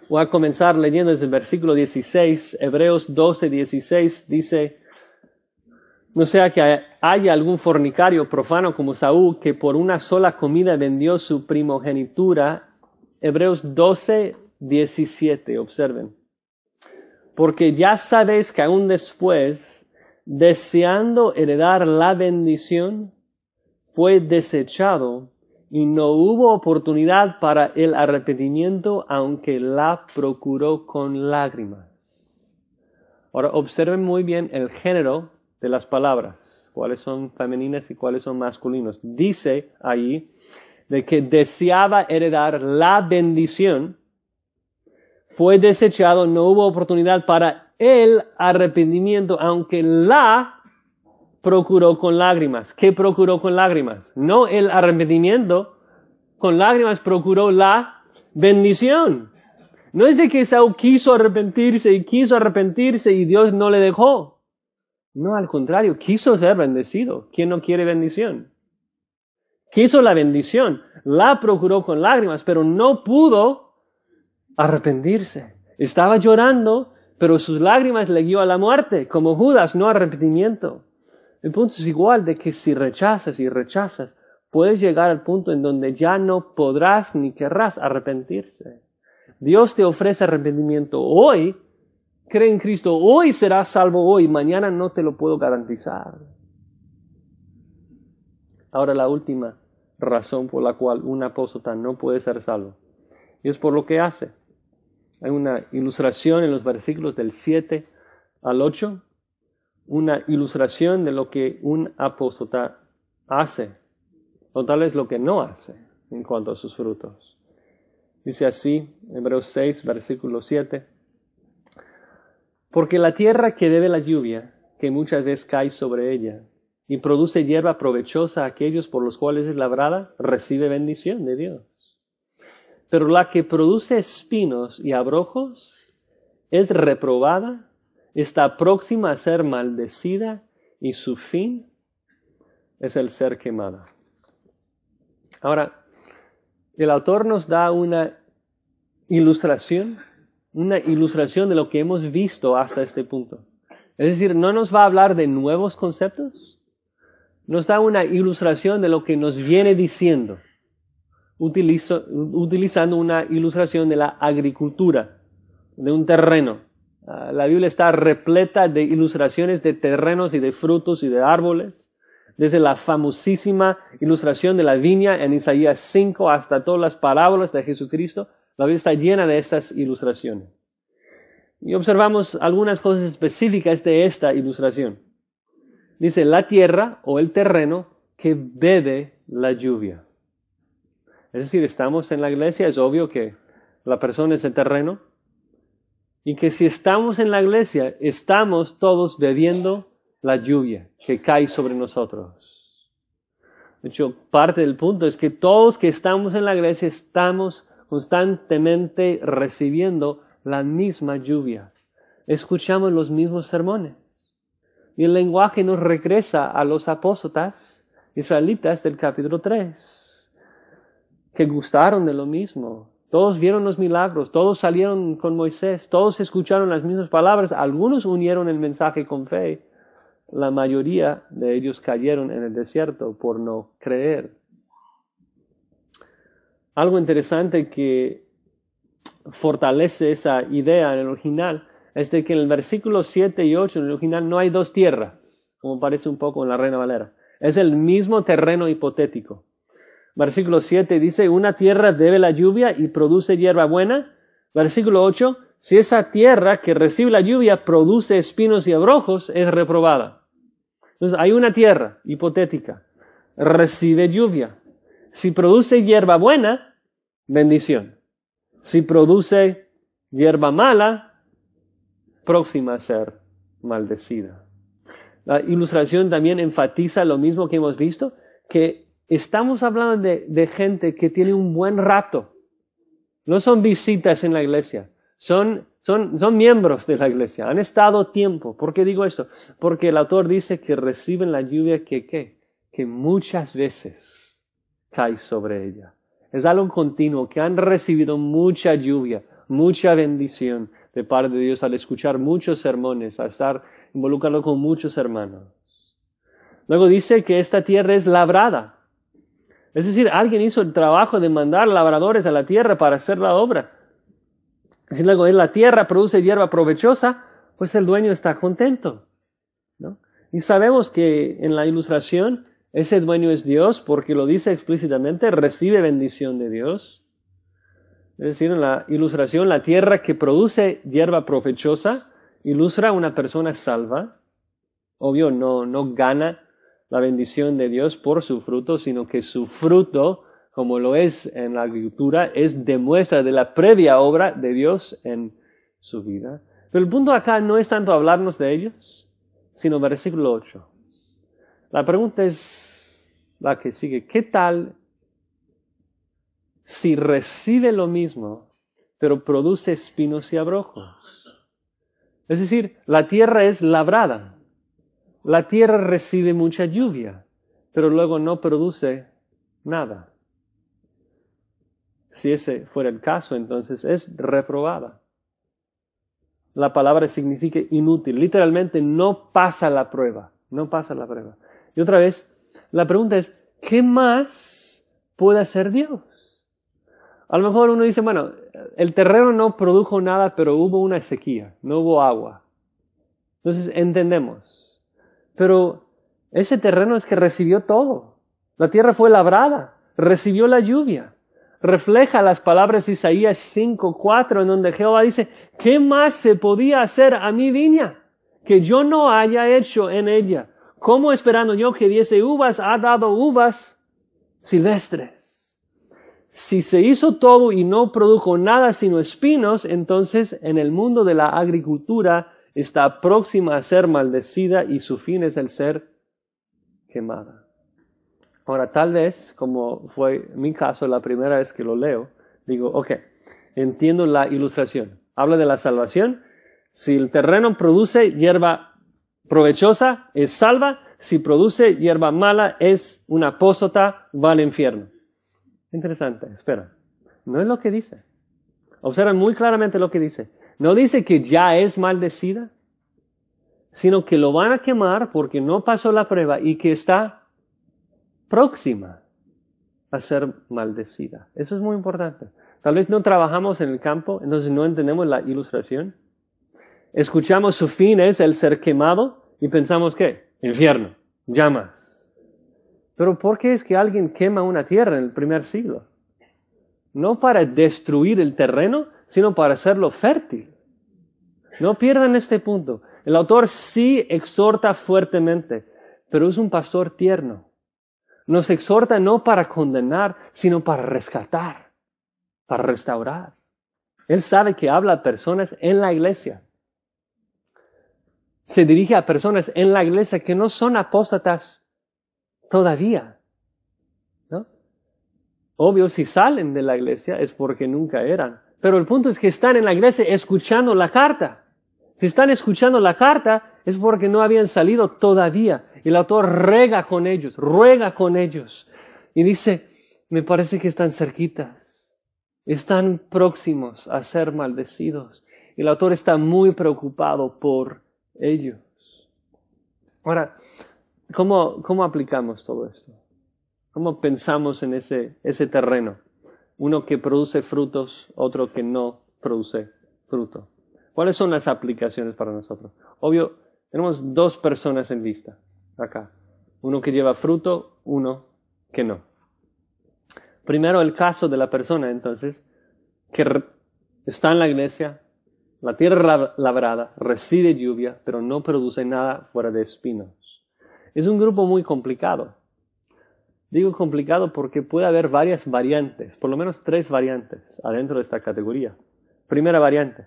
A: Voy a comenzar leyendo desde el versículo 16. Hebreos 12, 16 dice: no sea que haya algún fornicario profano como Esaú, que por una sola comida vendió su primogenitura. Hebreos 12, 17, observen. Porque ya sabéis que aún después, deseando heredar la bendición, fue desechado y no hubo oportunidad para el arrepentimiento, aunque la procuró con lágrimas. Ahora observen muy bien el género de las palabras, cuáles son femeninas y cuáles son masculinos. Dice ahí de que deseaba heredar la bendición, fue desechado, no hubo oportunidad para el arrepentimiento, aunque la procuró con lágrimas. ¿Qué procuró con lágrimas? No el arrepentimiento, con lágrimas procuró la bendición. No es de que Esaú quiso arrepentirse y Dios no le dejó. No, al contrario, quiso ser bendecido. ¿Quién no quiere bendición? Quiso la bendición, la procuró con lágrimas, pero no pudo arrepentirse. Estaba llorando, pero sus lágrimas le guió a la muerte, como Judas, no arrepentimiento. El punto es igual de que si rechazas y rechazas, puedes llegar al punto en donde ya no podrás ni querrás arrepentirse. Dios te ofrece arrepentimiento hoy. Cree en Cristo, hoy serás salvo hoy, mañana no te lo puedo garantizar. Ahora la última razón por la cual un apóstata no puede ser salvo, y es por lo que hace. Hay una ilustración en los versículos del 7 al 8, una ilustración de lo que un apóstata hace, o tal vez lo que no hace en cuanto a sus frutos. Dice así, Hebreos 6, versículo 7. Porque la tierra que debe la lluvia, que muchas veces cae sobre ella, y produce hierba provechosa a aquellos por los cuales es labrada, recibe bendición de Dios. Pero la que produce espinos y abrojos es reprobada, está próxima a ser maldecida, y su fin es el ser quemada. Ahora, el autor nos da una ilustración de lo que hemos visto hasta este punto. Es decir, no nos va a hablar de nuevos conceptos, nos da una ilustración de lo que nos viene diciendo, utilizando una ilustración de la agricultura, de un terreno. La Biblia está repleta de ilustraciones de terrenos y de frutos y de árboles, desde la famosísima ilustración de la viña en Isaías 5 hasta todas las parábolas de Jesucristo. La Biblia está llena de estas ilustraciones. Y observamos algunas cosas específicas de esta ilustración. Dice, la tierra o el terreno que bebe la lluvia. Es decir, estamos en la iglesia, es obvio que la persona es el terreno, y que si estamos en la iglesia, estamos todos bebiendo la lluvia que cae sobre nosotros. De hecho, parte del punto es que todos que estamos en la iglesia estamos constantemente recibiendo la misma lluvia. Escuchamos los mismos sermones. Y el lenguaje nos regresa a los apóstoles israelitas del capítulo 3, que gustaron de lo mismo. Todos vieron los milagros, todos salieron con Moisés, todos escucharon las mismas palabras, algunos unieron el mensaje con fe. La mayoría de ellos cayeron en el desierto por no creer. Algo interesante que fortalece esa idea en el original es de que en el versículo 7 y 8 en el original no hay dos tierras, como parece un poco en la Reina Valera. Es el mismo terreno hipotético. Versículo 7 dice, una tierra bebe la lluvia y produce hierba buena. Versículo 8, si esa tierra que recibe la lluvia produce espinos y abrojos, es reprobada. Entonces hay una tierra hipotética, recibe lluvia. Si produce hierba buena, bendición. Si produce hierba mala, próxima a ser maldecida. La ilustración también enfatiza lo mismo que hemos visto, que estamos hablando de gente que tiene un buen rato. No son visitas en la iglesia, son miembros de la iglesia, han estado tiempo. ¿Por qué digo esto? Porque el autor dice que reciben la lluvia que muchas veces cae sobre ella. Es algo continuo, que han recibido mucha lluvia, mucha bendición de parte de Dios al escuchar muchos sermones, al estar involucrado con muchos hermanos. Luego dice que esta tierra es labrada. Es decir, alguien hizo el trabajo de mandar labradores a la tierra para hacer la obra. Si luego la tierra produce hierba provechosa, pues el dueño está contento, ¿no? Y sabemos que en la ilustración ese dueño es Dios porque lo dice explícitamente, recibe bendición de Dios. Es decir, en la ilustración, la tierra que produce hierba provechosa ilustra a una persona salva. Obvio, no gana la bendición de Dios por su fruto, sino que su fruto, como lo es en la agricultura, es demuestra de la previa obra de Dios en su vida. Pero el punto acá no es tanto hablarnos de ellos, sino versículo 8. La pregunta es la que sigue. ¿Qué tal si recibe lo mismo, pero produce espinos y abrojos? Es decir, la tierra es labrada. La tierra recibe mucha lluvia, pero luego no produce nada. Si ese fuera el caso, entonces es reprobada. La palabra significa inútil. Literalmente no pasa la prueba. No pasa la prueba. Y otra vez, la pregunta es, ¿qué más puede hacer Dios? A lo mejor uno dice, bueno, el terreno no produjo nada, pero hubo una sequía, no hubo agua. Entonces entendemos. Pero ese terreno es que recibió todo. La tierra fue labrada, recibió la lluvia. Refleja las palabras de Isaías 5:4, en donde Jehová dice, ¿qué más se podía hacer a mi viña que yo no haya hecho en ella? ¿Cómo esperando yo que diese uvas, ha dado uvas silvestres? Si se hizo todo y no produjo nada sino espinos, entonces en el mundo de la agricultura está próxima a ser maldecida y su fin es el ser quemada. Ahora, tal vez, como fue mi caso la primera vez que lo leo, digo, ok, entiendo la ilustración. Habla de la salvación. Si el terreno produce hierba provechosa, es salva. Si produce hierba mala, es una apóstata, va al infierno. Interesante, espera. No es lo que dice. Observen muy claramente lo que dice. No dice que ya es maldecida, sino que lo van a quemar porque no pasó la prueba y que está próxima a ser maldecida. Eso es muy importante. Tal vez no trabajamos en el campo, entonces no entendemos la ilustración. Escuchamos su fin es el ser quemado y pensamos ¿qué? Infierno, llamas. Pero ¿por qué es que alguien quema una tierra en el primer siglo? No para destruir el terreno, sino para hacerlo fértil. No pierdan este punto. El autor sí exhorta fuertemente, pero es un pastor tierno. Nos exhorta no para condenar, sino para rescatar, para restaurar. Él sabe que habla a personas en la iglesia. Se dirige a personas en la iglesia que no son apóstatas todavía, ¿no? Obvio, si salen de la iglesia es porque nunca eran. Pero el punto es que están en la iglesia escuchando la carta. Si están escuchando la carta es porque no habían salido todavía. Y el autor ruega con ellos. Y dice, me parece que están cerquitas. Están próximos a ser maldecidos. Y el autor está muy preocupado por ellos. Ahora, ¿cómo aplicamos todo esto? ¿Cómo pensamos en ese terreno? Uno que produce frutos, otro que no produce fruto. ¿Cuáles son las aplicaciones para nosotros? Obvio, tenemos dos personas en vista acá. Uno que lleva fruto, uno que no. Primero el caso de la persona, entonces, que está en la iglesia, la tierra labrada, recibe lluvia, pero no produce nada fuera de espinos. Es un grupo muy complicado. Digo complicado porque puede haber varias variantes, por lo menos 3 variantes adentro de esta categoría. Primera variante.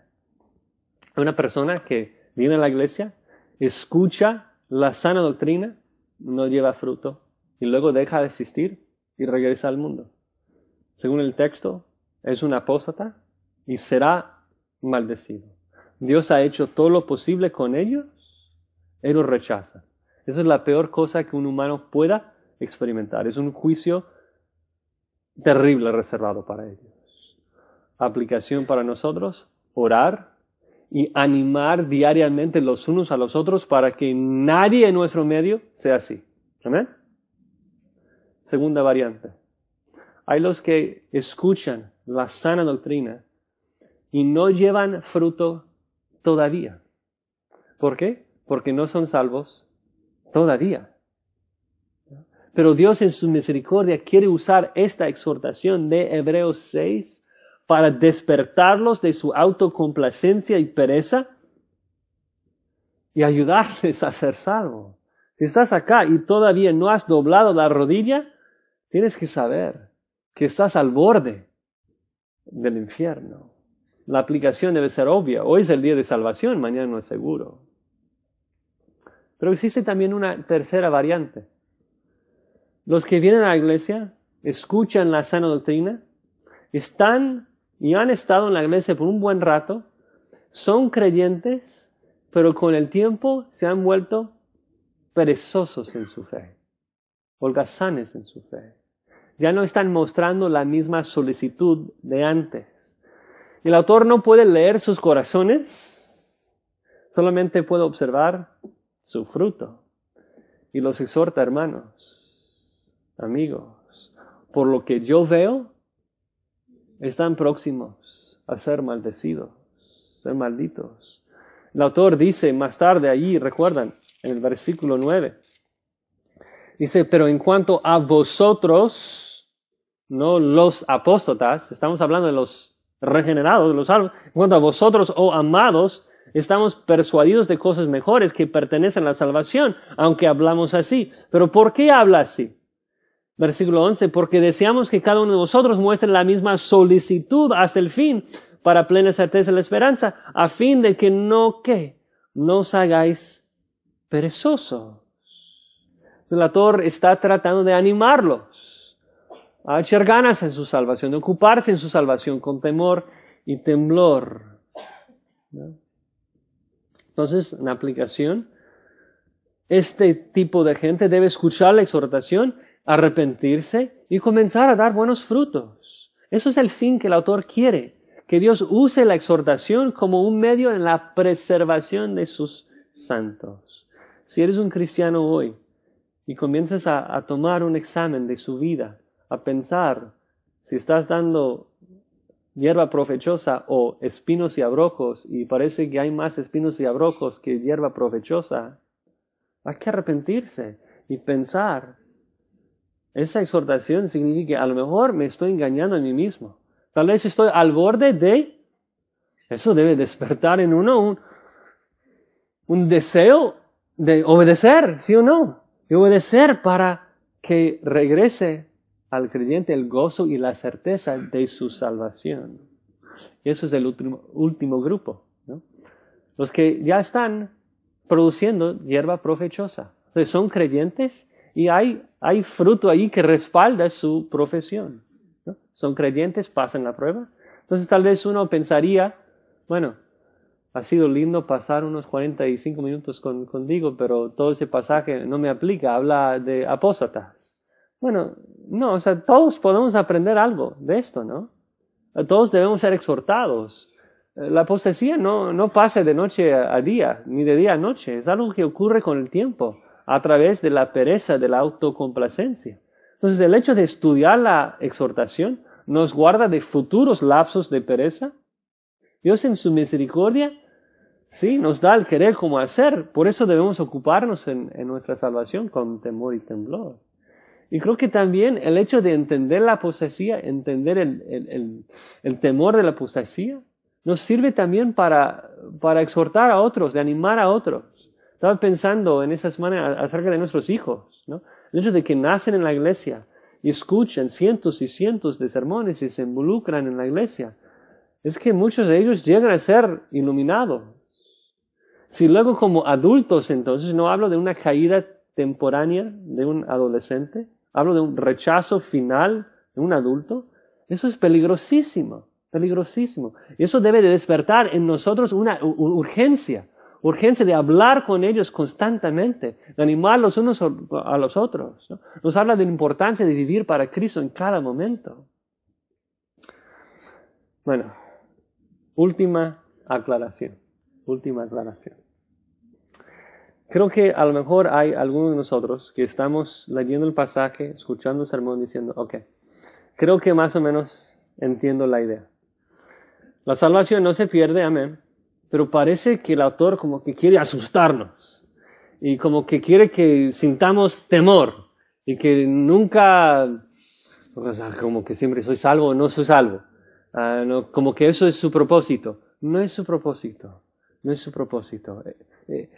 A: Una persona que viene a la iglesia, escucha la sana doctrina, no lleva fruto, y luego deja de asistir y regresa al mundo. Según el texto, es un apóstata y será maldecido. Dios ha hecho todo lo posible con ellos, Él los rechaza. Esa es la peor cosa que un humano pueda experimentar. Es un juicio terrible reservado para ellos. Aplicación para nosotros, orar y animar diariamente los unos a los otros para que nadie en nuestro medio sea así. ¿Amén? Segunda variante. Hay los que escuchan la sana doctrina y no llevan fruto todavía. ¿Por qué? Porque no son salvos todavía. Pero Dios en su misericordia quiere usar esta exhortación de Hebreos 6 para despertarlos de su autocomplacencia y pereza y ayudarles a ser salvos. Si estás acá y todavía no has doblado la rodilla, tienes que saber que estás al borde del infierno. La aplicación debe ser obvia. Hoy es el día de salvación, mañana no es seguro. Pero existe también una tercera variante. Los que vienen a la iglesia, escuchan la sana doctrina, están y han estado en la iglesia por un buen rato, son creyentes, pero con el tiempo se han vuelto perezosos en su fe, holgazanes en su fe. Ya no están mostrando la misma solicitud de antes. El autor no puede leer sus corazones, solamente puede observar su fruto. Y los exhorta, hermanos, amigos, por lo que yo veo, están próximos a ser maldecidos, ser malditos. El autor dice más tarde allí, recuerdan, en el versículo 9, dice, pero en cuanto a vosotros, no los apóstatas, estamos hablando de los regenerados, de los salvos, en cuanto a vosotros, oh amados, estamos persuadidos de cosas mejores que pertenecen a la salvación, aunque hablamos así. ¿Pero por qué habla así? Versículo 11, porque deseamos que cada uno de vosotros muestre la misma solicitud hasta el fin, para plena certeza de la esperanza, a fin de que no os hagáis perezosos. El autor está tratando de animarlos a echar ganas en su salvación, de ocuparse en su salvación con temor y temblor, ¿no? Entonces, en aplicación, este tipo de gente debe escuchar la exhortación, arrepentirse y comenzar a dar buenos frutos. Eso es el fin que el autor quiere, que Dios use la exhortación como un medio en la preservación de sus santos. Si eres un cristiano hoy y comienzas a tomar un examen de su vida, a pensar si estás dando hierba provechosa o espinos y abrojos, y parece que hay más espinos y abrojos que hierba provechosa, hay que arrepentirse y pensar. Esa exhortación significa que a lo mejor me estoy engañando a mí mismo. Tal vez estoy al borde de... Eso debe despertar en uno un deseo de obedecer, ¿sí o no? De obedecer para que regrese al creyente el gozo y la certeza de su salvación. Y eso es el último grupo, ¿no? Los que ya están produciendo hierba provechosa. Entonces son creyentes y hay fruto ahí que respalda su profesión, ¿no? Son creyentes, pasan la prueba. Entonces tal vez uno pensaría, bueno, ha sido lindo pasar unos 45 minutos contigo, pero todo ese pasaje no me aplica, habla de apóstatas. Bueno, no, o sea, todos podemos aprender algo de esto, ¿no? Todos debemos ser exhortados. La apostasía no pasa de noche a día, ni de día a noche. Es algo que ocurre con el tiempo, a través de la pereza, de la autocomplacencia. Entonces, el hecho de estudiar la exhortación nos guarda de futuros lapsos de pereza. Dios en su misericordia, sí, nos da el querer como hacer. Por eso debemos ocuparnos en nuestra salvación con temor y temblor. Y creo que también el hecho de entender la apostasía, entender el temor de la apostasía, nos sirve también para exhortar a otros, de animar a otros. Estaba pensando en esta semana acerca de nuestros hijos, ¿no? El hecho de que nacen en la iglesia y escuchan cientos y cientos de sermones y se involucran en la iglesia. Es que muchos de ellos llegan a ser iluminados. Si luego como adultos, entonces, no hablo de una caída temporánea de un adolescente, hablo de un rechazo final de un adulto, eso es peligrosísimo, peligrosísimo. Y eso debe de despertar en nosotros una urgencia de hablar con ellos constantemente, de animar los unos a los otros, ¿no? Nos habla de la importancia de vivir para Cristo en cada momento. Bueno, última aclaración. Creo que a lo mejor hay algunos de nosotros que estamos leyendo el pasaje, escuchando el sermón, diciendo, ok, creo que más o menos entiendo la idea. La salvación no se pierde, amén, pero parece que el autor como que quiere asustarnos y como que quiere que sintamos temor y que nunca, o sea, como que siempre soy salvo o no soy salvo. No, como que eso es su propósito. No es su propósito. No es su propósito.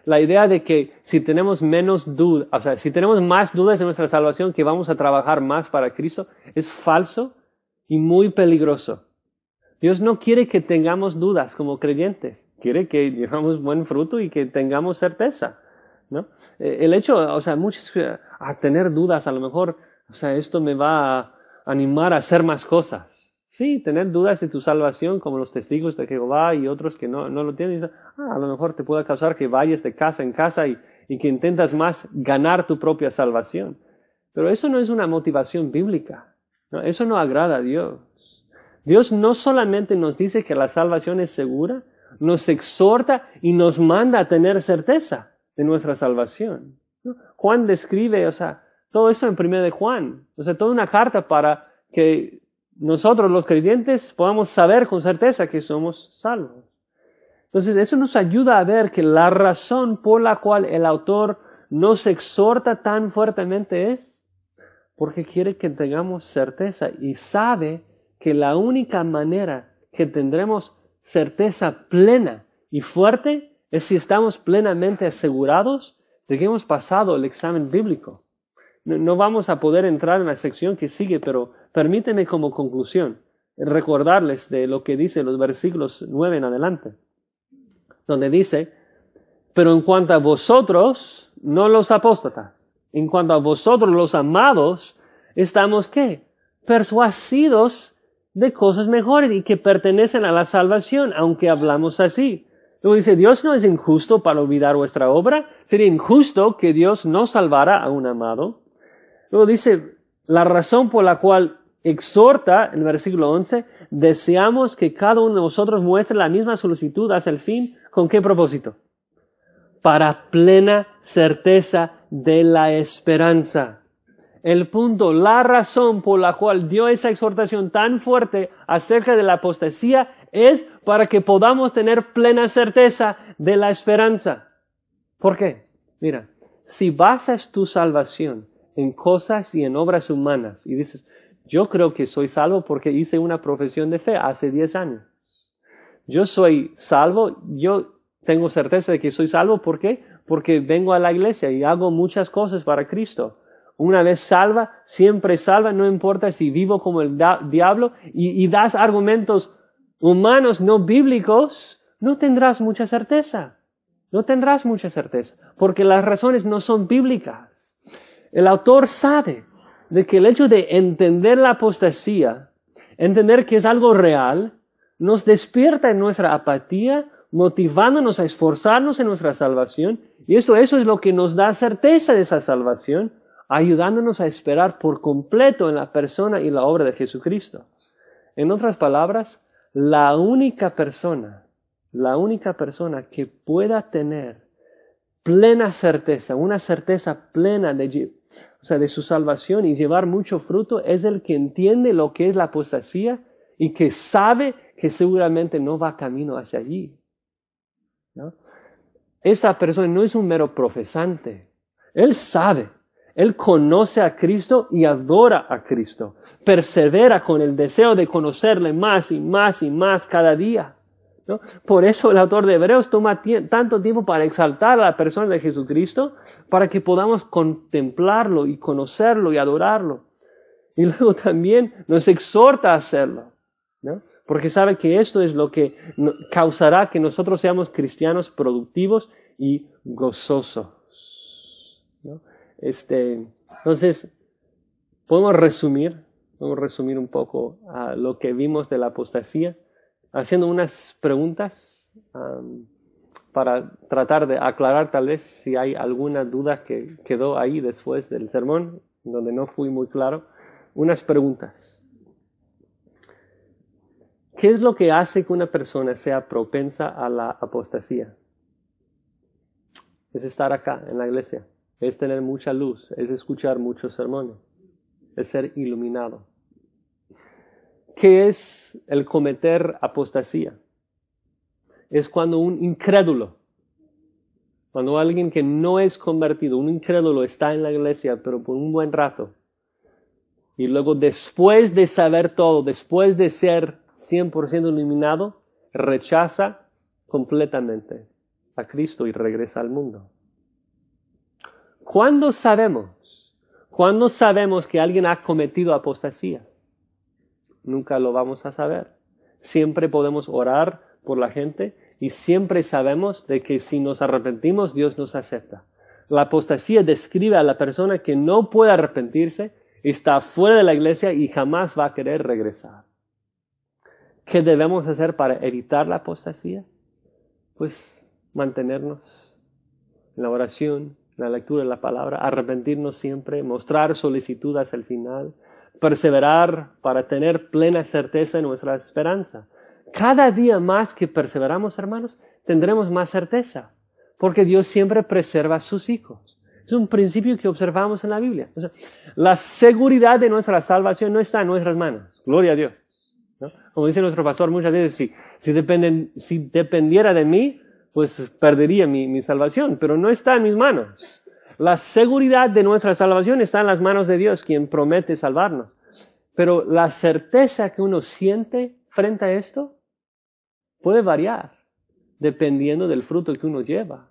A: La idea de que si tenemos menos dudas, o sea, si tenemos más dudas de nuestra salvación, que vamos a trabajar más para Cristo, es falso y muy peligroso. Dios no quiere que tengamos dudas como creyentes. Quiere que llevamos buen fruto y que tengamos certeza, ¿no? El hecho, o sea, muchos a tener dudas, a lo mejor, o sea, esto me va a animar a hacer más cosas. Sí, tener dudas de tu salvación, como los testigos de Jehová y otros que no lo tienen, a lo mejor te puede causar que vayas de casa en casa y que intentas más ganar tu propia salvación. Pero eso no es una motivación bíblica, ¿no? Eso no agrada a Dios. Dios no solamente nos dice que la salvación es segura, nos exhorta y nos manda a tener certeza de nuestra salvación, ¿no? Juan describe, o sea, todo esto en 1 de Juan, o sea, toda una carta para que nosotros los creyentes podamos saber con certeza que somos salvos. Entonces, eso nos ayuda a ver que la razón por la cual el autor nos exhorta tan fuertemente es porque quiere que tengamos certeza y sabe que la única manera que tendremos certeza plena y fuerte es si estamos plenamente asegurados de que hemos pasado el examen bíblico. No vamos a poder entrar en la sección que sigue, pero permíteme como conclusión recordarles de lo que dice los versículos 9 en adelante, donde dice, pero en cuanto a vosotros, no los apóstatas, en cuanto a vosotros los amados, estamos ¿qué? Persuadidos de cosas mejores y que pertenecen a la salvación, aunque hablamos así. Luego dice, Dios no es injusto para olvidar vuestra obra. Sería injusto que Dios no salvara a un amado. Luego dice, la razón por la cual exhorta, en el versículo 11, deseamos que cada uno de nosotros muestre la misma solicitud hacia el fin. ¿Con qué propósito? Para plena certeza de la esperanza. El punto, la razón por la cual dio esa exhortación tan fuerte acerca de la apostasía es para que podamos tener plena certeza de la esperanza. ¿Por qué? Mira, si basas tu salvación en cosas y en obras humanas y dices, yo creo que soy salvo porque hice una profesión de fe hace 10 años. Yo soy salvo, yo tengo certeza de que soy salvo. ¿Por qué? Porque vengo a la iglesia y hago muchas cosas para Cristo. Una vez salva, siempre salva, no importa si vivo como el diablo y das argumentos humanos, no bíblicos, no tendrás mucha certeza. No tendrás mucha certeza, porque las razones no son bíblicas. El autor sabe de que el hecho de entender la apostasía, entender que es algo real, nos despierta en nuestra apatía, motivándonos a esforzarnos en nuestra salvación, y eso es lo que nos da certeza de esa salvación, ayudándonos a esperar por completo en la persona y la obra de Jesucristo. En otras palabras, la única persona que pueda tener plena certeza, una certeza plena de su salvación y llevar mucho fruto, es el que entiende lo que es la apostasía y que sabe que seguramente no va camino hacia allí, ¿no? Esa persona no es un mero profesante. Él sabe, él conoce a Cristo y adora a Cristo. Persevera con el deseo de conocerle más y más y más cada día, ¿no? Por eso el autor de Hebreos toma tanto tiempo para exaltar a la persona de Jesucristo, para que podamos contemplarlo y conocerlo y adorarlo. Y luego también nos exhorta a hacerlo, ¿no? Porque sabe que esto es lo que causará que nosotros seamos cristianos productivos y gozosos, ¿no? Entonces, podemos resumir un poco lo que vimos de la apostasía, haciendo unas preguntas para tratar de aclarar tal vez si hay alguna duda que quedó ahí después del sermón, donde no fui muy claro. Unas preguntas. ¿Qué es lo que hace que una persona sea propensa a la apostasía? Es estar acá en la iglesia, es tener mucha luz, es escuchar muchos sermones, es ser iluminado. ¿Qué es el cometer apostasía? Es cuando un incrédulo, cuando alguien que no es convertido, un incrédulo está en la iglesia, pero por un buen rato, y luego después de saber todo, después de ser 100% iluminado, rechaza completamente a Cristo y regresa al mundo. ¿Cuándo sabemos? ¿Cuándo sabemos que alguien ha cometido apostasía? Nunca lo vamos a saber. Siempre podemos orar por la gente y siempre sabemos de que si nos arrepentimos, Dios nos acepta. La apostasía describe a la persona que no puede arrepentirse, está fuera de la iglesia y jamás va a querer regresar. ¿Qué debemos hacer para evitar la apostasía? Pues mantenernos en la oración, en la lectura de la palabra, arrepentirnos siempre, mostrar solicitud hasta el final, perseverar para tener plena certeza en nuestra esperanza. Cada día más que perseveramos, hermanos, tendremos más certeza, porque Dios siempre preserva a sus hijos. Es un principio que observamos en la Biblia. O sea, la seguridad de nuestra salvación no está en nuestras manos. Gloria a Dios, ¿no? Como dice nuestro pastor muchas veces, si dependiera de mí, pues perdería mi salvación, pero no está en mis manos. La seguridad de nuestra salvación está en las manos de Dios, quien promete salvarnos. Pero la certeza que uno siente frente a esto puede variar, dependiendo del fruto que uno lleva.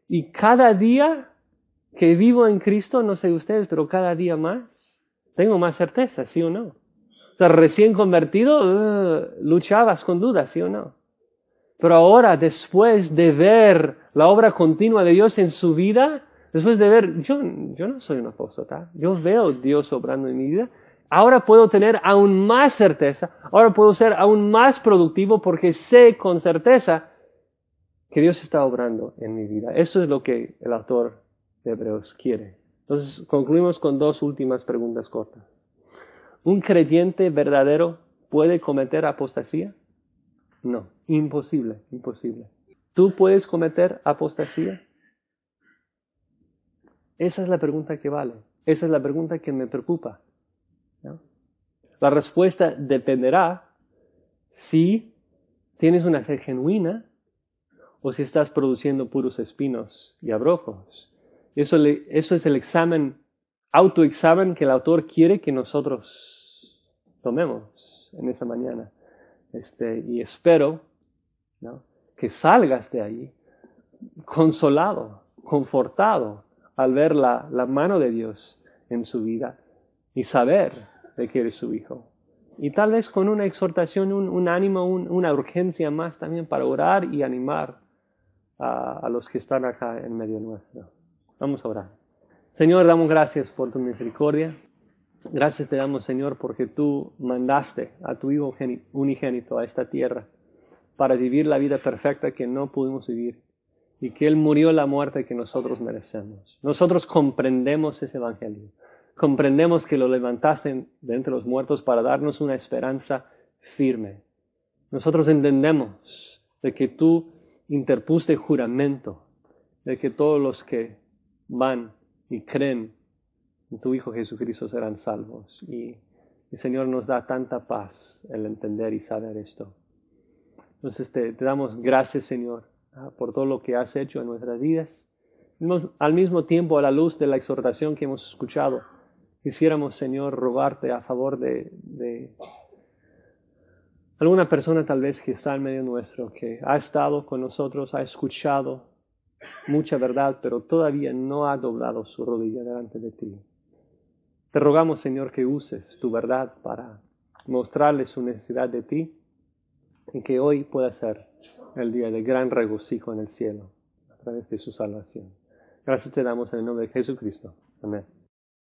A: Y cada día que vivo en Cristo, no sé ustedes, pero cada día más, tengo más certeza, ¿sí o no? O sea, recién convertido, luchabas con dudas, ¿sí o no? Pero ahora, después de ver la obra continua de Dios en su vida, después de ver, yo no soy un apóstata, yo veo Dios obrando en mi vida, ahora puedo tener aún más certeza, ahora puedo ser aún más productivo porque sé con certeza que Dios está obrando en mi vida. Eso es lo que el autor de Hebreos quiere. Entonces, concluimos con dos últimas preguntas cortas. ¿Un creyente verdadero puede cometer apostasía? No, imposible. ¿Tú puedes cometer apostasía? Esa es la pregunta que vale. Esa es la pregunta que me preocupa, ¿no? La respuesta dependerá si tienes una fe genuina o si estás produciendo puros espinos y abrojos. Eso es el autoexamen que el autor quiere que nosotros tomemos en esa mañana. Y espero, ¿no?, que salgas de ahí consolado, confortado al ver la mano de Dios en su vida y saber de que eres su hijo. Y tal vez con una exhortación, un ánimo, una urgencia más también para orar y animar a los que están acá en medio nuestro. Vamos a orar. Señor, damos gracias por tu misericordia. Gracias te damos, Señor, porque tú mandaste a tu Hijo unigénito a esta tierra para vivir la vida perfecta que no pudimos vivir y que Él murió la muerte que nosotros merecemos. Nosotros comprendemos ese evangelio. Comprendemos que lo levantaste de entre los muertos para darnos una esperanza firme. Nosotros entendemos de que tú interpusiste juramento de que todos los que van y creen en tu Hijo Jesucristo serán salvos. Y Señor, nos da tanta paz el entender y saber esto. Entonces te damos gracias, Señor, por todo lo que has hecho en nuestras vidas. Al mismo tiempo, a la luz de la exhortación que hemos escuchado, quisiéramos, Señor, rogarte a favor de alguna persona tal vez que está en medio nuestro, que ha estado con nosotros, ha escuchado mucha verdad, pero todavía no ha doblado su rodilla delante de ti. Te rogamos, Señor, que uses tu verdad para mostrarles su necesidad de ti y que hoy pueda ser el día de gran regocijo en el cielo a través de su salvación. Gracias te damos en el nombre de Jesucristo. Amén.